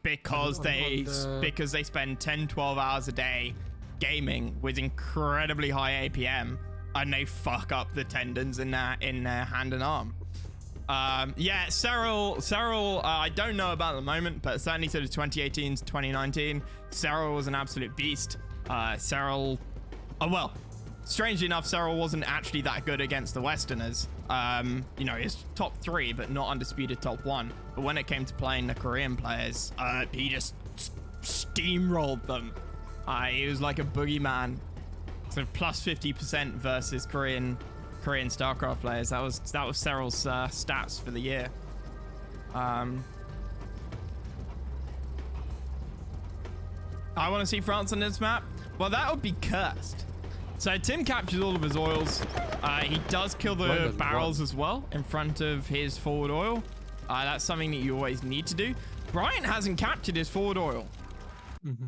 Because they spend 10-12 hours a day gaming with incredibly high APM, and they fuck up the tendons in their hand and arm. Cyril, I don't know about at the moment, but certainly sort of 2018 to 2019, Cyril was an absolute beast. Strangely enough, Cyril wasn't actually that good against the Westerners. He's top 3, but not undisputed top 1. But when it came to playing the Korean players, he just steamrolled them. He was like a boogeyman. So plus 50% versus Korean StarCraft players. That was Cyril's stats for the year. I want to see France on this map. Well, that would be cursed. So Tim captures all of his oils. He does kill the barrels as well in front of his forward oil. That's something that you always need to do. BryanT hasn't captured his forward oil. Mm-hmm.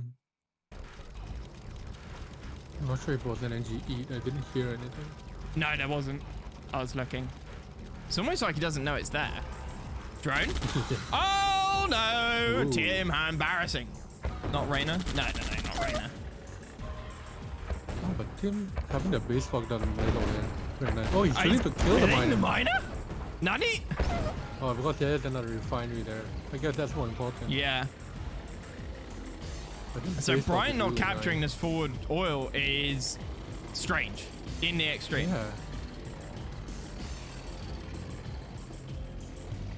I'm not sure if it was an NG eat. I didn't hear anything. No, there wasn't. I was looking. It's almost like he doesn't know it's there. Drone? Oh no! Ooh. Tim, how embarrassing. Not Reyna? No, not Reyna. Oh, but Tim having the base fog down the middle there. Very nice. Oh, he's trying to kill the miner. The miner? Nani? Oh, because there is another refinery there. I guess that's more important. Yeah. So BryanT not capturing this forward oil is strange in the extreme. Yeah.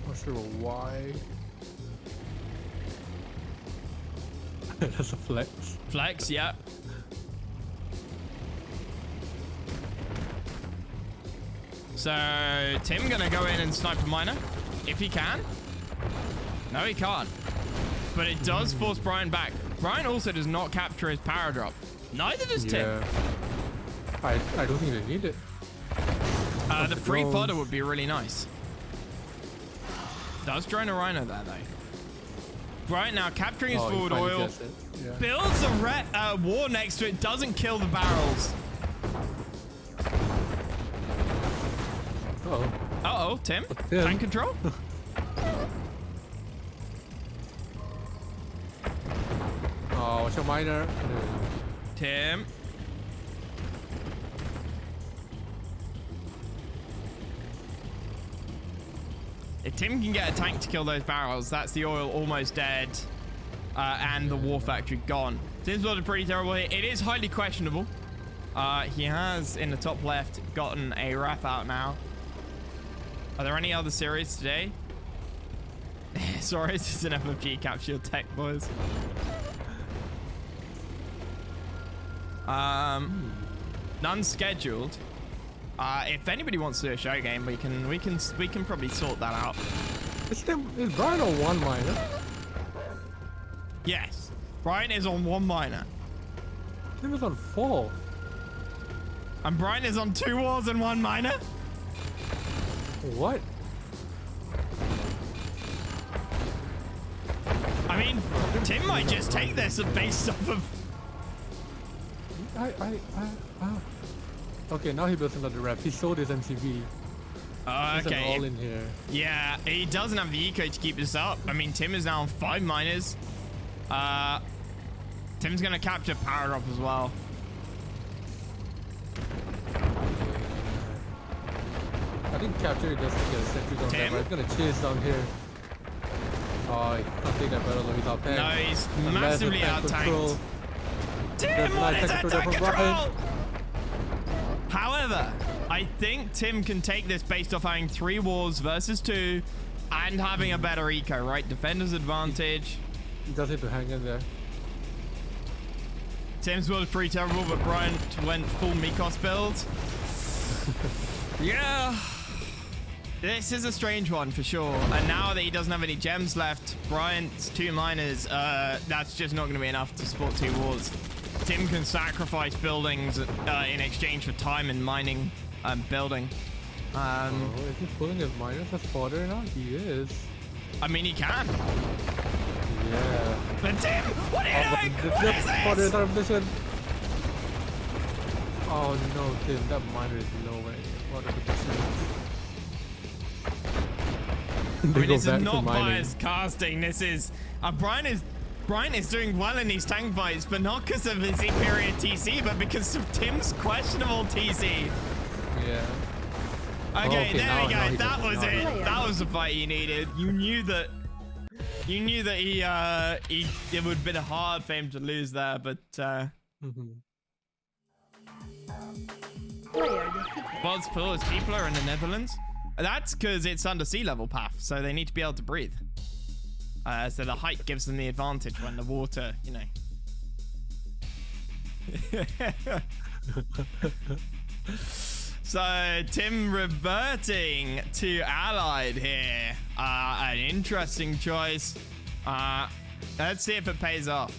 Not sure why. That's a flex. Flex, yeah. So Tim gonna go in and snipe a miner if he can. No, he can't. But it does force BryanT back. BryanT also does not capture his power drop. Neither does Tim. I don't think they need it. The free fodder would be really nice. Does drone a rhino there though? BryanT now capturing his forward oil. Yeah. Builds a war next to it. Doesn't kill the barrels. Uh-oh, Tim. Tank control? Oh, what's your miner? Tim. If Tim can get a tank to kill those barrels, that's the oil almost dead. And the war factory gone. Tim's build pretty terrible here. It is highly questionable. He has, in the top left, gotten a RAF out now. Are there any other series today? Sorry, this is an FFG capture tech, boys. None scheduled. If anybody wants to do a show game, we can probably sort that out. Is BryanT on one miner? Yes, BryanT is on one miner. Tim is on 4. And BryanT is on 2 wars and 1 miner. What? I mean, Tim might just take this based off of. Okay, now he built another rep. He sold his MCV. Okay. All in here. Yeah, he doesn't have the eco to keep this up. I mean, Tim is now on 5 miners. Tim's gonna capture power drop as well. I think capture it doesn't get a sentry down there, but it's gonna chase down here. Oh, he can't take that battle though. He's out tanked. No, he's massively out tanked. Tim, what is that tank control? However, I think Tim can take this based off having 3 wars versus 2 and having a better eco, right? Defender's advantage. He does need to hang in there. Tim's build is pretty terrible, but BryanT went full Mikos build. Yeah. This is a strange one for sure. And now that he doesn't have any gems left, BryanT's 2 miners, that's just not going to be enough to support 2 wars. Tim can sacrifice buildings in exchange for time and mining building. Is he pulling his miners as fodder now? He is. I mean, he can. Yeah. But Tim, what are you doing? What is this? Oh no, Tim, that miner is nowhere near fodder position. I mean, this is not biased casting. This is BryanT is doing well in these tank fights, but not because of his superior TC, but because of Tim's questionable TC. Yeah. Okay, there we go. That was it. That was the fight you needed. You knew that he it would have been hard for him to lose there, but What's Pillars people are in the Netherlands? That's because it's under sea level path, so they need to be able to breathe. So the height gives them the advantage when the water, you know. So Tim reverting to allied here. An interesting choice. Let's see if it pays off.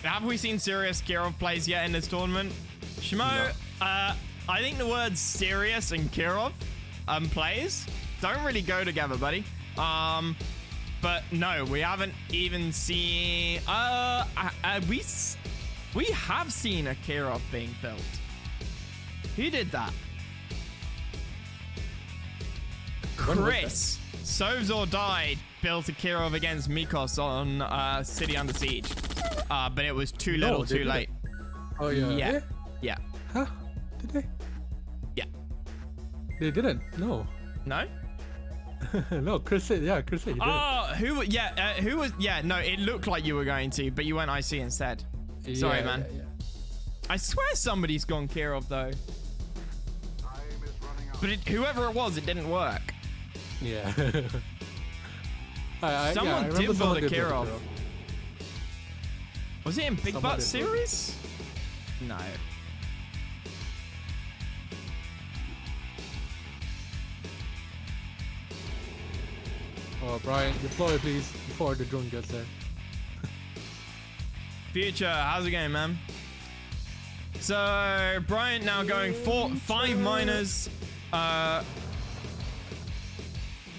Have we seen serious Kirov plays yet in this tournament? Shmo, no. I think the words serious and Kirov plays don't really go together, buddy. But no, we haven't even seen. We have seen a Kirov being built. Who did that? Chris. Sovzor died. Built a Kirov against Mikos on City Under Siege. But it was too little, too late. Oh yeah. Yeah. Yeah. Huh? Did they? Yeah. They didn't. No. No. No, Chris said. Yeah, Chris said he did. Oh, who? Yeah. Who was? Yeah. No, it looked like you were going to, but you went IC instead. Sorry, man. Yeah. I swear somebody's gone Kirov though. But whoever it was, it didn't work. Yeah. Someone did build a Kirov. Was it in Big Butt series? No. Oh, BryanT, deploy please before the drone gets there. Future, how's it going, man? So BryanT now going 5 miners.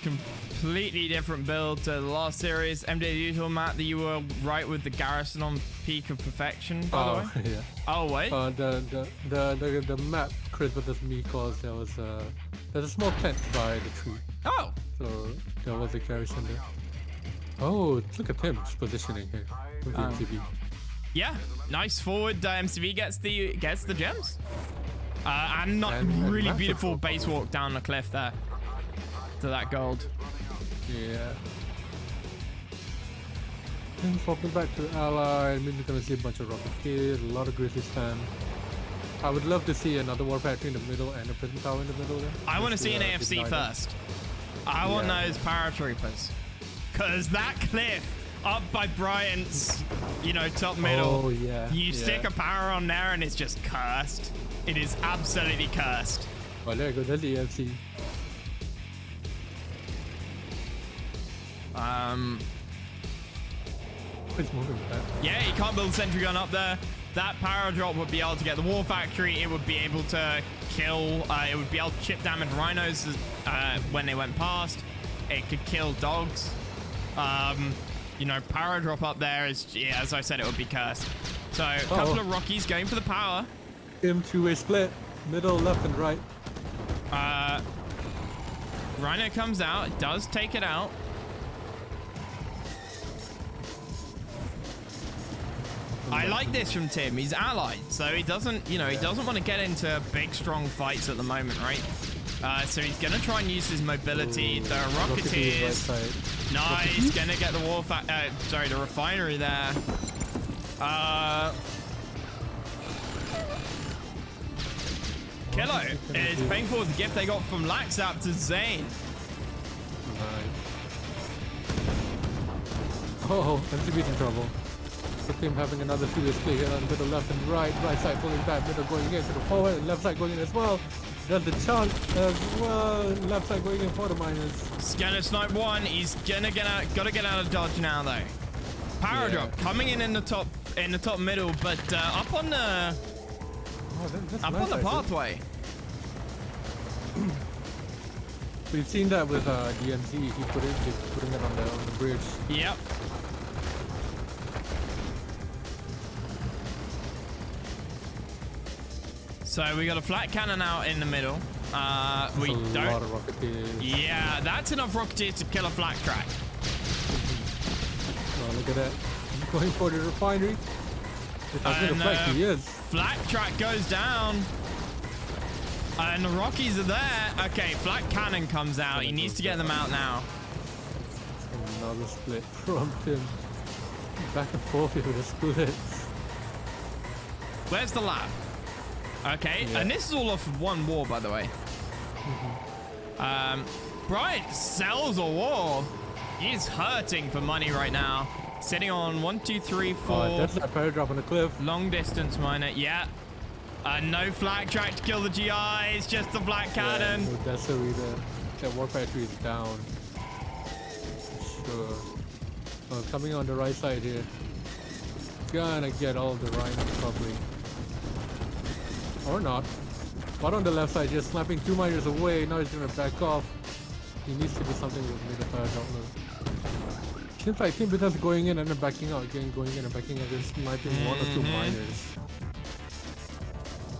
Completely different build to the last series. MJ usual, Matt, that you were right with the garrison on peak of perfection, by the way. Yeah. Oh wait. The map crit with this Mikos, there's a small tent by the tree. Oh. So there was a garrison there. Oh, look at Tim's positioning here with the MCV. Yeah, nice forward. MCV gets the gems. And not really beautiful base walk down the cliff there to that gold. Yeah. And swapping back to ally, we're gonna see a bunch of rocket kids, a lot of grizzly spam. I would love to see another war factory in the middle and a prison tower in the middle there. I want to see an AFC first. I want those paratroopers. Cause that cliff up by BryanT's, top middle. Oh yeah. You stick a power on there and it's just cursed. It is absolutely cursed. Oh, there you go. There's the AFC. It's moving back. Yeah, you can't build a sentry gun up there. That power drop would be able to get the war factory. It would be able to kill. It would be able to chip damage rhinos when they went past. It could kill dogs. Power drop up there is, as I said, it would be cursed. So a couple of Rockies going for the power. Two-way split, middle, left, and right. Rhino comes out. It does take it out. I like this from Tim. He's allied, so he doesn't, he doesn't want to get into big, strong fights at the moment, right? So he's gonna try and use his mobility. The Rocketeers. Nice, gonna get the the refinery there. Kilo is paying forward the gift they got from Laxap to Zane. Nice. Oh, MCB's in trouble. So Tim having another serious play here on the middle, left and right. Right side pulling back, middle going in to the forward, and left side going in as well. Does the chunk as well. Left side going in for the miners. Scanner snipe one. He's gotta get out of dodge now though. Power drop coming in the top middle, but up on the on the pathway. We've seen that with DMZ. He's putting it on the bridge. Yep. So we got a flat cannon out in the middle. We don't. A lot of rocketeers. Yeah, that's enough rocketeers to kill a flak track. Oh, look at that. He's going for the refinery. He is. Flak track goes down. And the Rockies are there. Okay, flak cannon comes out. He needs to get them out now. Another split from Tim. Back and forth here with the splits. Where's the lab? Okay, and this is all off of one war, by the way. BryanT sells a war. He's hurting for money right now. Sitting on 1, 2, 3, 4. That's that power drop on the cliff. Long distance miner, yeah. No flag track to kill the GIs, just the flak cannon. Yeah, that's the reason. That war factory is down. Sure. Oh, coming on the right side here. Gonna get all the Rhino probably. Or not. But on the left side, just snapping 2 miners away. Now he's gonna back off. He needs to do something with the fire drop. Seems like Team Beta's going in and then backing out again, going in and backing out, just sniping 1 or 2 miners.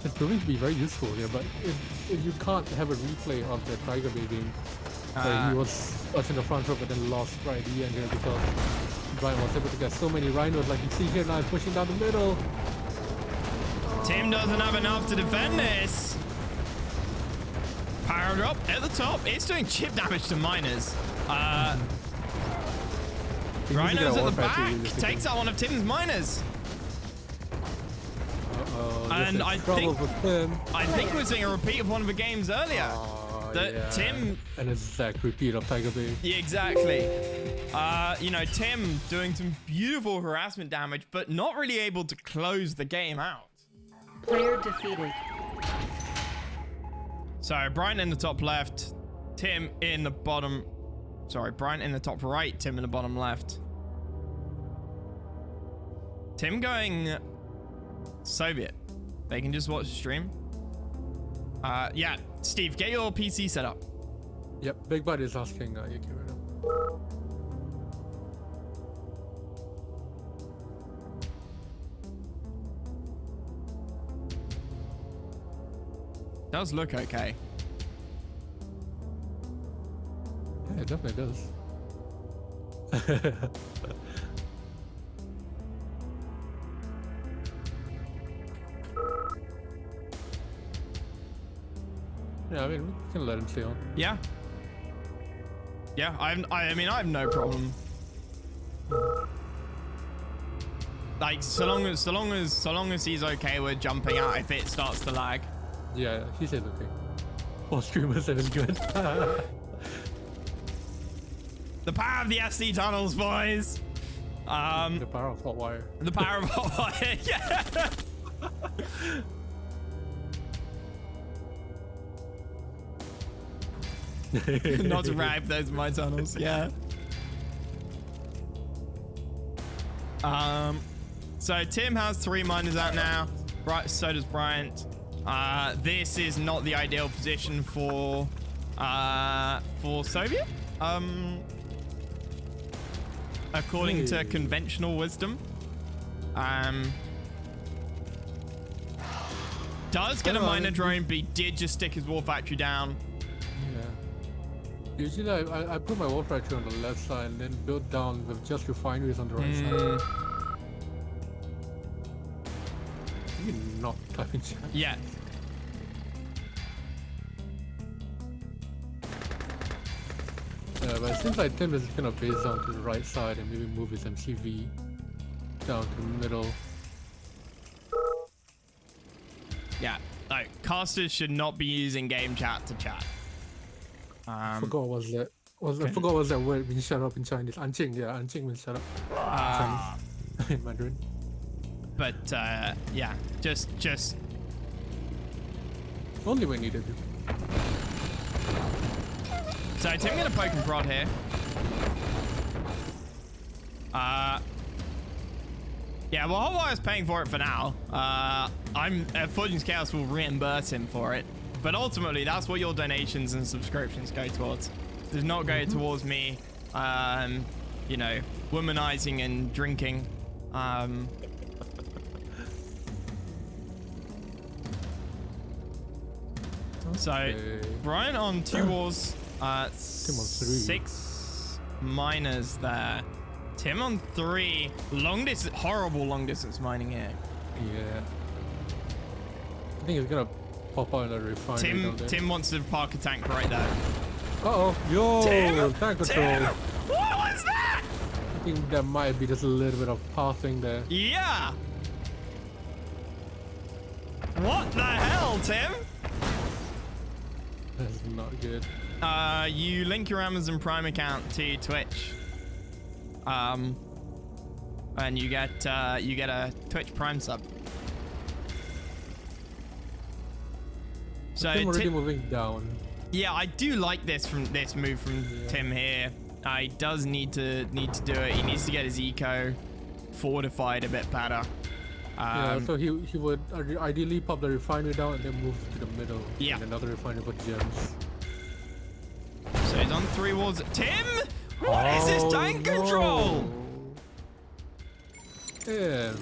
It's proving to be very useful here, but if you can't have a replay of the Tiger Bay game, where he was in the front row but then lost right at the end here because Bryan was able to get so many rhinos like you see here now, he's pushing down the middle. Tim doesn't have enough to defend this. Power drop at the top. It's doing chip damage to miners. Rhinos at the back takes out one of Tim's miners. And I think we're seeing a repeat of one of the games earlier. Tim an exact repeat of Tiger Bay. Yeah, exactly. You know, Tim doing some beautiful harassment damage, but not really able to close the game out. Player defeated. So BryanT in the top left, Tim in the bottom. Sorry, BryanT in the top right, Tim in the bottom left. Tim going Soviet. They can just watch the stream. Yeah, Steve, get your PC set up. Yep, Big Bud is asking Yuki right now. Does look okay. Yeah, it definitely does. Yeah, I mean, we can let him stay on. Yeah. Yeah, I mean, I have no problem. Like, so long as he's okay with jumping out if it starts to lag. Yeah, he said okay. All streamers said it's good. The power of the SD tunnels, boys. The power of hot wire. The power of hot wire. Yeah. Not to rag, those are my tunnels. Yeah. So Tim has 3 miners out now. Right, so does BryanT. This is not the ideal position for Soviet. According to conventional wisdom. Does get a miner drone, but he did just stick his war factory down. Yeah. Usually I put my war factory on the left side and then build down with just refineries on the right side. Maybe not typing chat. Yeah. Yeah, but it seems like Tim is gonna base down to the right side and maybe move his MCV down to the middle. Yeah, like casters should not be using game chat to chat. I forgot what was that. I forgot what was that word being shut up in Chinese. Anqing, yeah, Anqing means shut up. Chinese. In Mandarin. But yeah, just Only when needed. so Tim gonna poke and prod here. Yeah, well, Hotwire's paying for it for now. Fortune's Chaos will reimburse him for it. But ultimately, that's what your donations and subscriptions go towards. It does not go towards me, you know, womanizing and drinking. So, Brian on 2 wars, 6 miners there. Tim on 3, horrible long distance mining here. Yeah. I think it's gonna pop out in a refinery. Tim wants to park a tank right there. Uh-oh. Yo, Tim! tank control. Tim! What was that? I think there might be just a little bit of pathing there. Yeah. What the hell, Tim? That's not good. You link your Amazon Prime account to Twitch. And you get a Twitch Prime sub. So I'm already moving down. Yeah, I do like this move from Tim here. He does need to do it. He needs to get his eco fortified a bit better. Yeah, so he would ideally pop the refinery down and then move to the middle. Yeah. And another refinery for gems. So he's on 3 walls. Tim, what is this tank control? Yeah.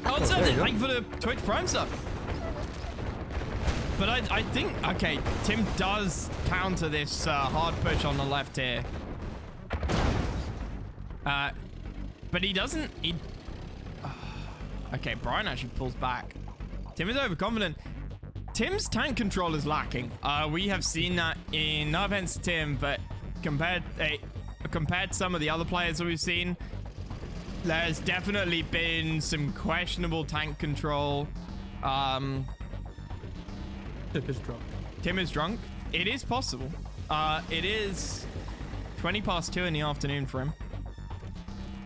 Oh, thank you for the Twitch Prime sub. But I think, okay, Tim does counter this hard push on the left here. But he doesn't. Okay, Brian actually pulls back. Tim is overconfident. Tim's tank control is lacking. We have seen that in, no offense to Tim, but compared to some of the other players that we've seen, there's definitely been some questionable tank control. Tim is drunk. Tim is drunk. It is possible. It is 20 past 2 in the afternoon for him.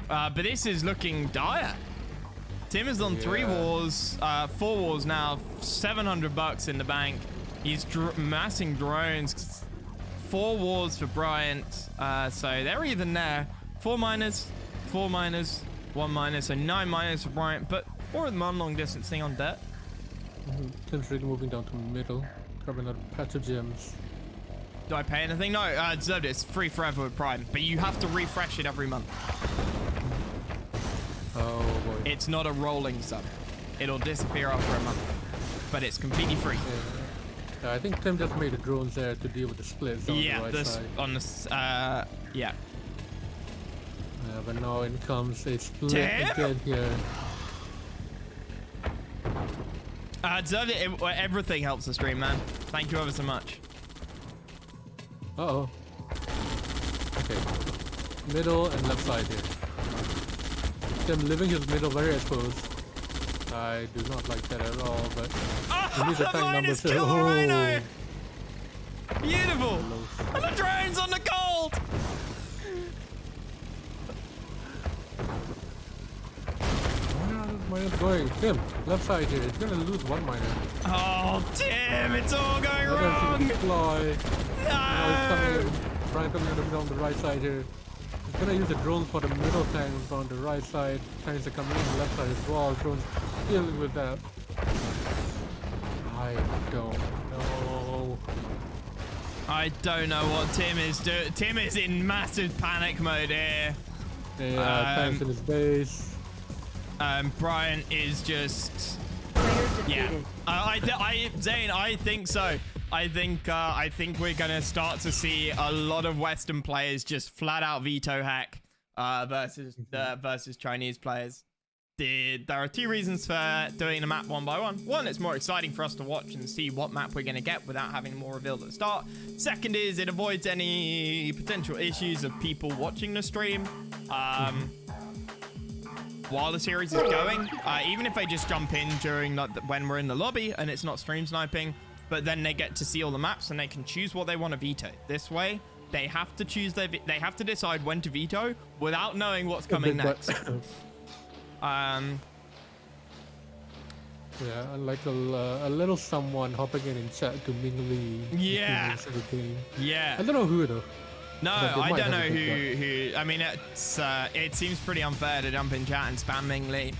But this is looking dire. Tim is on 3 wars, 4 wars now, $700 in the bank. He's massing drones. 4 wars for BryanT. So they're even there. 4 miners, 4 miners, 1 miner. So 9 miners for BryanT. But 4 of them on long distance thing on debt. Tim's really moving down to middle. Grabbing a patch of gems. Do I pay anything? No, I deserved it. It's free forever with Prime. But you have to refresh it every month. Oh boy. It's not a rolling sub. It'll disappear after a month. But it's completely free. Yeah, I think Tim just made the drones there to deal with the splits on the right side. Yeah. But now it comes a split Tim? again here. Deserved it. Everything helps the stream, man. Thank you ever so much. Uh-oh. Okay. Middle and left side here. Tim living his middle very exposed. I do not like that at all, but he needs a tank number 2. Oh. Beautiful. And the drone's on the gold. Where is miner's going? Tim, left side here. It's gonna lose 1 miner. Oh, Tim, it's all going wrong. Deploy. No. Now he's coming in. Brian coming in on the right side here. He's gonna use the drones for the middle tanks on the right side. Tanks are coming in on the left side as well. Drones dealing with that. I don't know. I don't know what Tim is doing. Tim is in massive panic mode here. Yeah, tanks in his base. Brian is just... Player defeated. Zane, I think so. I think we're gonna start to see a lot of Western players just flat out veto hack versus Chinese players. There are 2 reasons for doing the map 1 by 1. One, it's more exciting for us to watch and see what map we're gonna get without having more revealed at the start. Second is it avoids any potential issues of people watching the stream while the series is going. Even if they just jump in during when we're in the lobby and it's not stream sniping. But then they get to see all the maps and they can choose what they want to veto. This way, they have to choose they have to decide when to veto without knowing what's coming next. Yeah, like a little someone hopping in chat to Ming Lee. Yeah. Yeah. I don't know who though. No, But they I might don't know have a big who. I mean, it seems pretty unfair to jump in chat and spam Ming Lee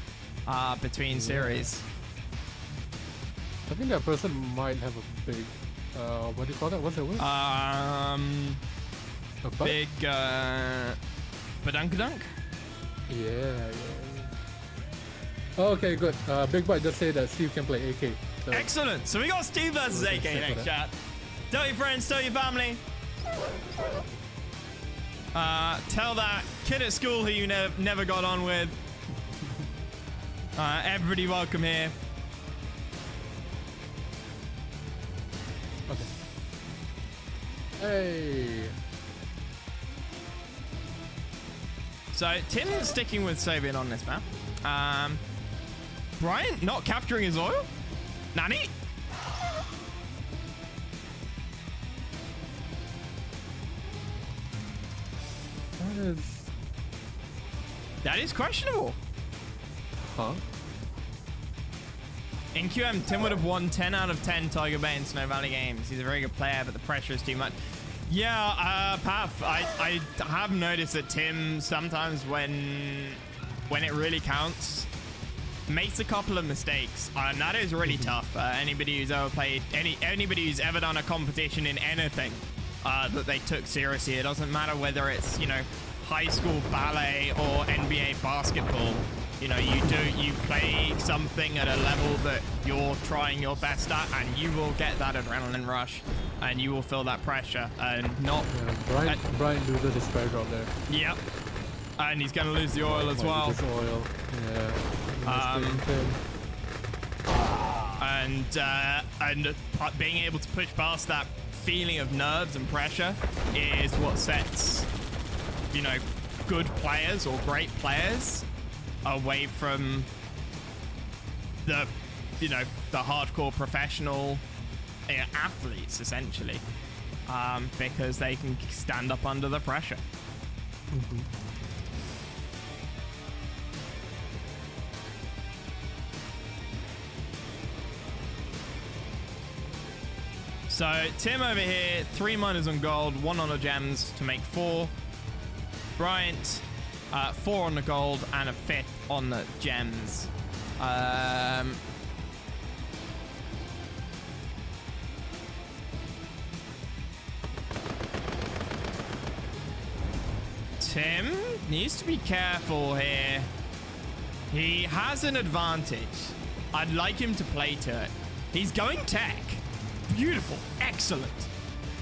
between series. I think that person might have a big, what do you call that? What's that word? A butt? big badunkadunk. Yeah. Oh, okay, good. Big Butt just say that Steve can play AK. So Excellent. So we got Steve versus We AK can stick next with chat. Tell your friends, tell your family. Tell that kid at school who you never got on with. Everybody welcome here. Okay. Hey. So Tim's sticking with Soviet on this map. BryanT not capturing his oil? Nani? That is questionable. Huh? In QM, Tim would have won 10 out of 10 Tiger Bay and Snow Valley games. He's a very good player, but the pressure is too much. Yeah, Path, I have noticed that Tim sometimes when it really counts, makes a couple of mistakes, and that is really tough. Anybody who's ever played, anybody who's ever done a competition in anything that they took seriously, it doesn't matter whether it's, you know, high school ballet or NBA basketball. You know, you play something at a level that you're trying your best at, and you will get that adrenaline rush, and you will feel that pressure, and not. Yeah, BryanT loses his spare drop there. Yep. And he's gonna lose the oil as well. His oil. Yeah. And being able to push past that feeling of nerves and pressure is what sets, you know, good players or great players away from the, you know, the hardcore professional athletes, essentially, because they can stand up under the pressure. Mm-hmm. So Tim over here, 3 miners on gold, 1 on the gems to make 4. BryanT, 4 on the gold and a 5th on the gems. Tim needs to be careful here. He has an advantage. I'd like him to play to it. He's going tech. Beautiful. Excellent.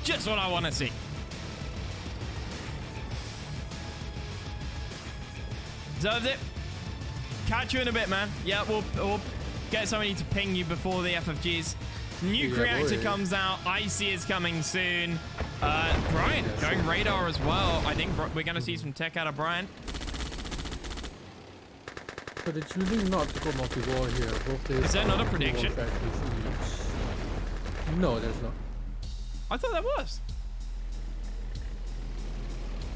Just what I want to see. Deserves it. Catch you in a bit, man. Yeah, we'll get somebody to ping you before the FFGs. Nuke reactor comes out. Icy is coming soon. BryanT going radar as well. I think we're going to see some tech out of BryanT. But it's choosing not to go multi-wall here. Is there not a prediction? No, there's not. I thought there was.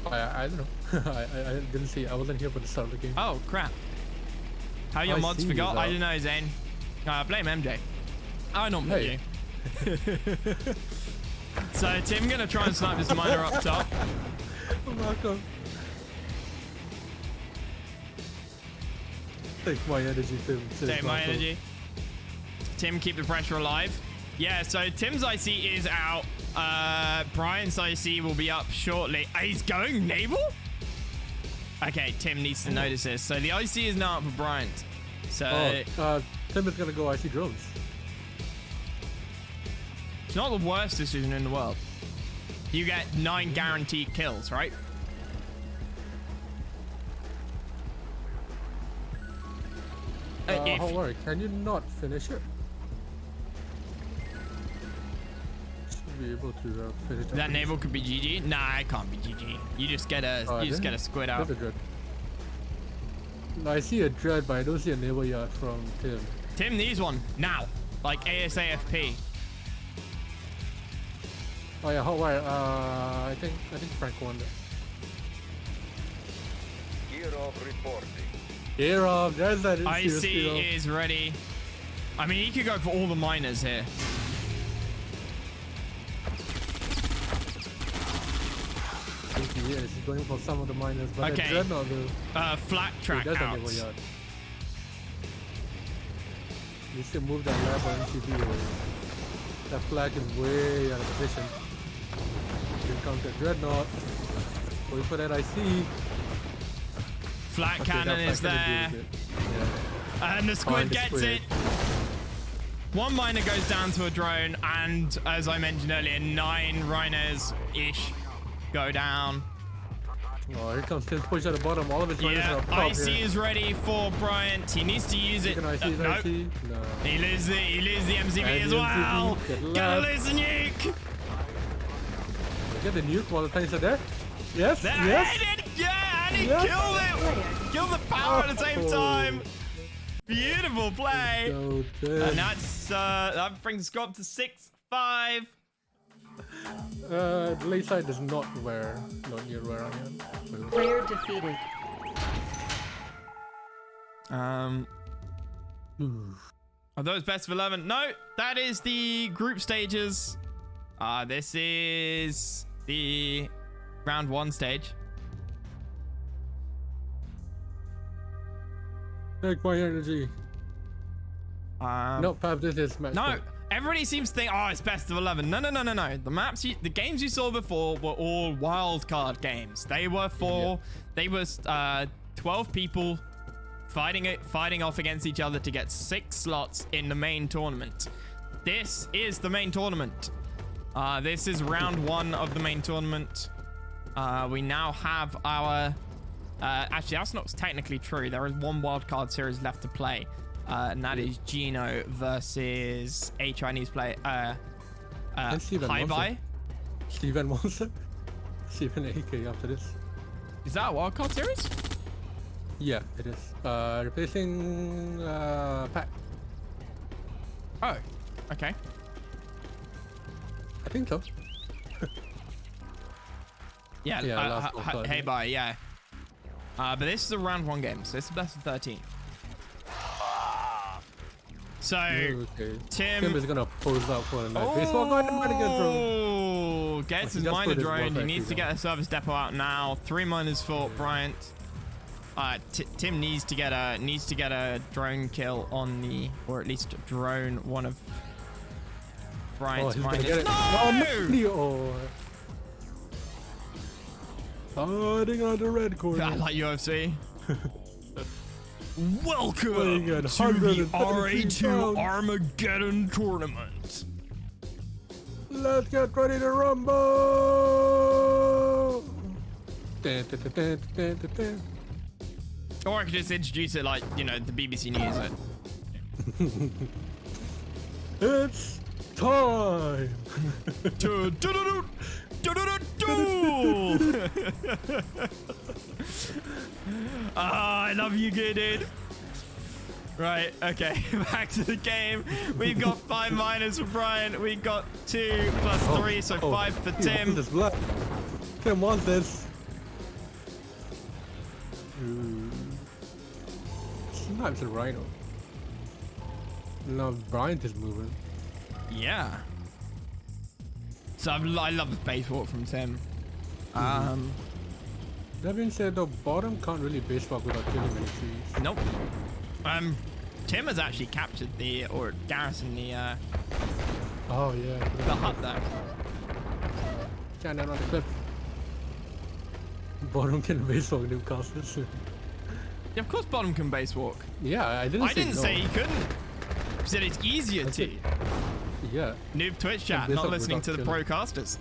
I don't know. I didn't see. I wasn't here for the start of the game. Oh, crap. How your mods forgot? I didn't know, Zane. Blame MJ. I know MJ. So, Tim gonna try and snipe this miner up top. Welcome. Take my energy, Tim. Take my energy. Tim, keep the pressure alive. Yeah, so Tim's IC is out. BryanT's IC will be up shortly. He's going naval? Okay, Tim needs to notice this. So the IC is now up for BryanT. So Tim is gonna go IC drones. It's not the worst decision in the world. You get 9 guaranteed kills, right? Hold on, can you not finish it? Should be able to finish it. That naval could be GG. Nah, it can't be GG. You just get a squid out. No, I see a dread, but I don't see a naval yard from Tim. Tim needs one now, like ASAFP. Oh yeah, hot wire. I think Frank won that. Gear of reporting. Gear of, there's that. IC is ready. I mean, he could go for all the miners here. I think he is. He's going for some of the miners, but Okay. Dreadnought though. Flat track He doesn't out. give a yard. You still move that lab on MCV away. That flag is way out of position. Here comes the Dreadnought. Going for that IC. Flat Okay, cannon that is flag there. couldn't do it. Yeah. And the squid Find the gets squid. it. One miner goes down to a drone, and as I mentioned earlier, 9 rhinos-ish go down. Oh, here comes Tim's push at the bottom. All of his miners are Yeah, up top IC here. is ready for BryanT. He needs to use it. Can IC his Nope. IC? No. He loses the MCV And as the well. MCV, get Gonna left. lose the nuke. Get the nuke while the tanks are there. Yes, There yes. it is. Yeah, and he Yes. killed it. Killed the power at the same Oh. time. Beautiful play. So dead. And that brings the score up to 6-5. The late side does not near where I am. Player defeated. Are those best of 11? No, that is the group stages. This is the round 1 stage. Take my energy. No, Pav, this is match No, point. everybody seems to think, oh, it's best of 11. No. The games you saw before were all wild card games. They were 12 people fighting off against each other to get 6 slots in the main tournament. This is the main tournament. This is round 1 of the main tournament. We now have our... actually, that's not technically true. There is 1 wildcard series left to play. And that is Gino versus a Chinese player. And Steven Hi Monster. bye. Steven Monster. Steven AK after this. Is that a wildcard series? Yeah, it is. Replacing Pat. Oh, okay. I think so. Yeah, Yeah, last wildcard, hey yeah. bye, yeah. But this is a round 1 game, so this is best of 13. So, Okay. Tim is gonna pose up for a night. Baseball going to get thrown. Oh, gets He his just miner put his drone. He warfare needs to tree get a service depot out now. 3 miners for BryanT. Tim needs to get a drone kill on the, or at least drone one of BryanT's he's gonna miners. get it. No! Oh, fighting on the red corner. I like UFC. Welcome Weighing to at the 133 RA2 pounds. Armageddon tournament. Let's get ready to rumble! Dun, dun, dun, dun, dun, dun, dun. Or I could just introduce it like, you know, the BBC News. It's time! I love you, good dude. Right, okay, back to the game. We've got 5 miners for BryanT. We've got 2 plus 3, so 5 for He Tim. wants this blood. Tim wants this. Snipes a rhino. Now BryanT is moving. Yeah. So I love the base walk from Tim. That being said, the bottom can't really base walk without killing any trees. Nope. Tim has actually captured or garrisoned the Oh yeah. the hut there. Stand down on the cliff. Bottom can base walk Newcastle. Yeah, of course bottom can base walk. Yeah, I didn't say no. say he couldn't. I said it's easier That's to. it. Yeah. Noob Twitch chat, base not walk listening to the without procasters.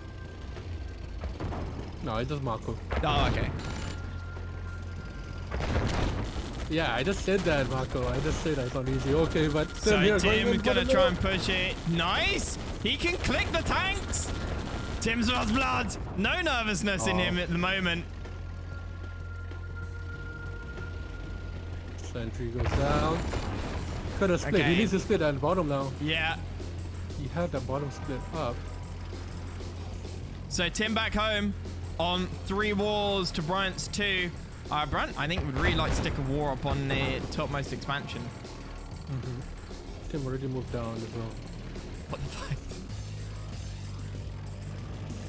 No, it's just Marco. Oh, okay. Yeah, I just said that, Marco. I just said that's not easy. Okay, but So here, Tim is gonna in try the and push it. Nice! He can click the tanks! Tim's lost blood. No nervousness in him at the moment. Sentry goes down. Could have split. Okay. He needs to split at the bottom now. Yeah. He had the bottom split up. So Tim back home on 3 wars to BryanT's 2. BryanT, I think, would really like to stick a war up on the topmost expansion. Tim already moved down as well. What the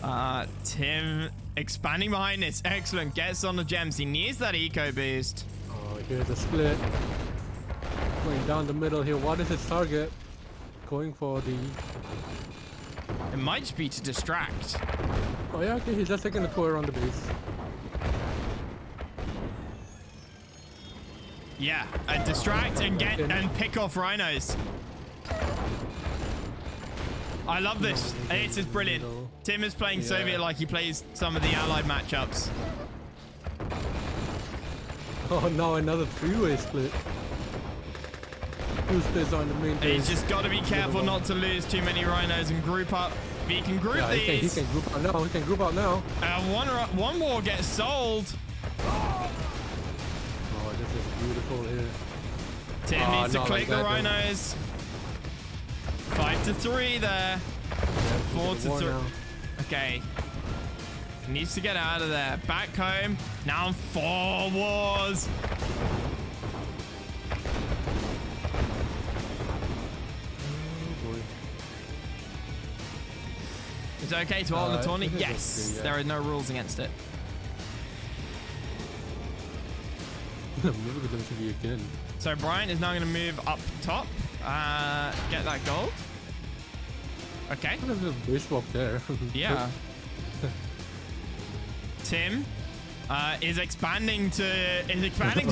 fuck? Tim expanding behind this. Excellent. Gets on the gems. He needs that eco boost. Oh, here's a split. Going down the middle here. What is his target? Going for the... It might just be to distract. Oh yeah, okay, he's just taking a tour around the base. Yeah, and distract and get and pick off rhinos. I love this. This is brilliant. Tim is playing Soviet like he plays some of the allied matchups. Oh no, another three-way split. Two splits on the main base. He's just got to be careful not to lose too many rhinos and group up. If he can group these. He can group out now. He can group out now. One war gets sold. Oh, this is beautiful here. Tim needs to click the rhinos. 5-3 there. Yeah, 4-3. Okay. He needs to get out of there. Back home. Now 4 wars. Is it okay to ult the tournament? Yes. Yeah. There are no rules against it. Move them to be again. So Brian is now going to move up top. Get that gold. Okay. There's a base walk there. Yeah. Tim is expanding to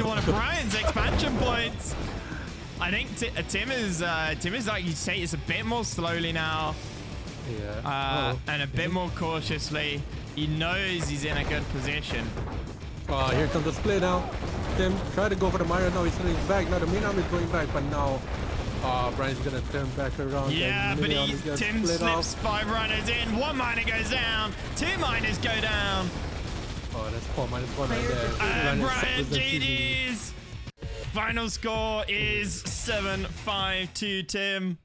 one of Brian's expansion points. I think Tim is like you say, it's a bit more slowly now. Yeah. And a bit more cautiously. He knows he's in a good position. Oh, here comes the split now. Tim try to go for the Myra. No, he's turning back. Now the main arm is going back, but now Brian's gonna turn back around. Yeah, but Tim slips 5 runners in. 1 miner goes down. 2 miners go down. Oh, that's 4 minus 1 right there. And Brian GG's. Final score is 7-5 to Tim.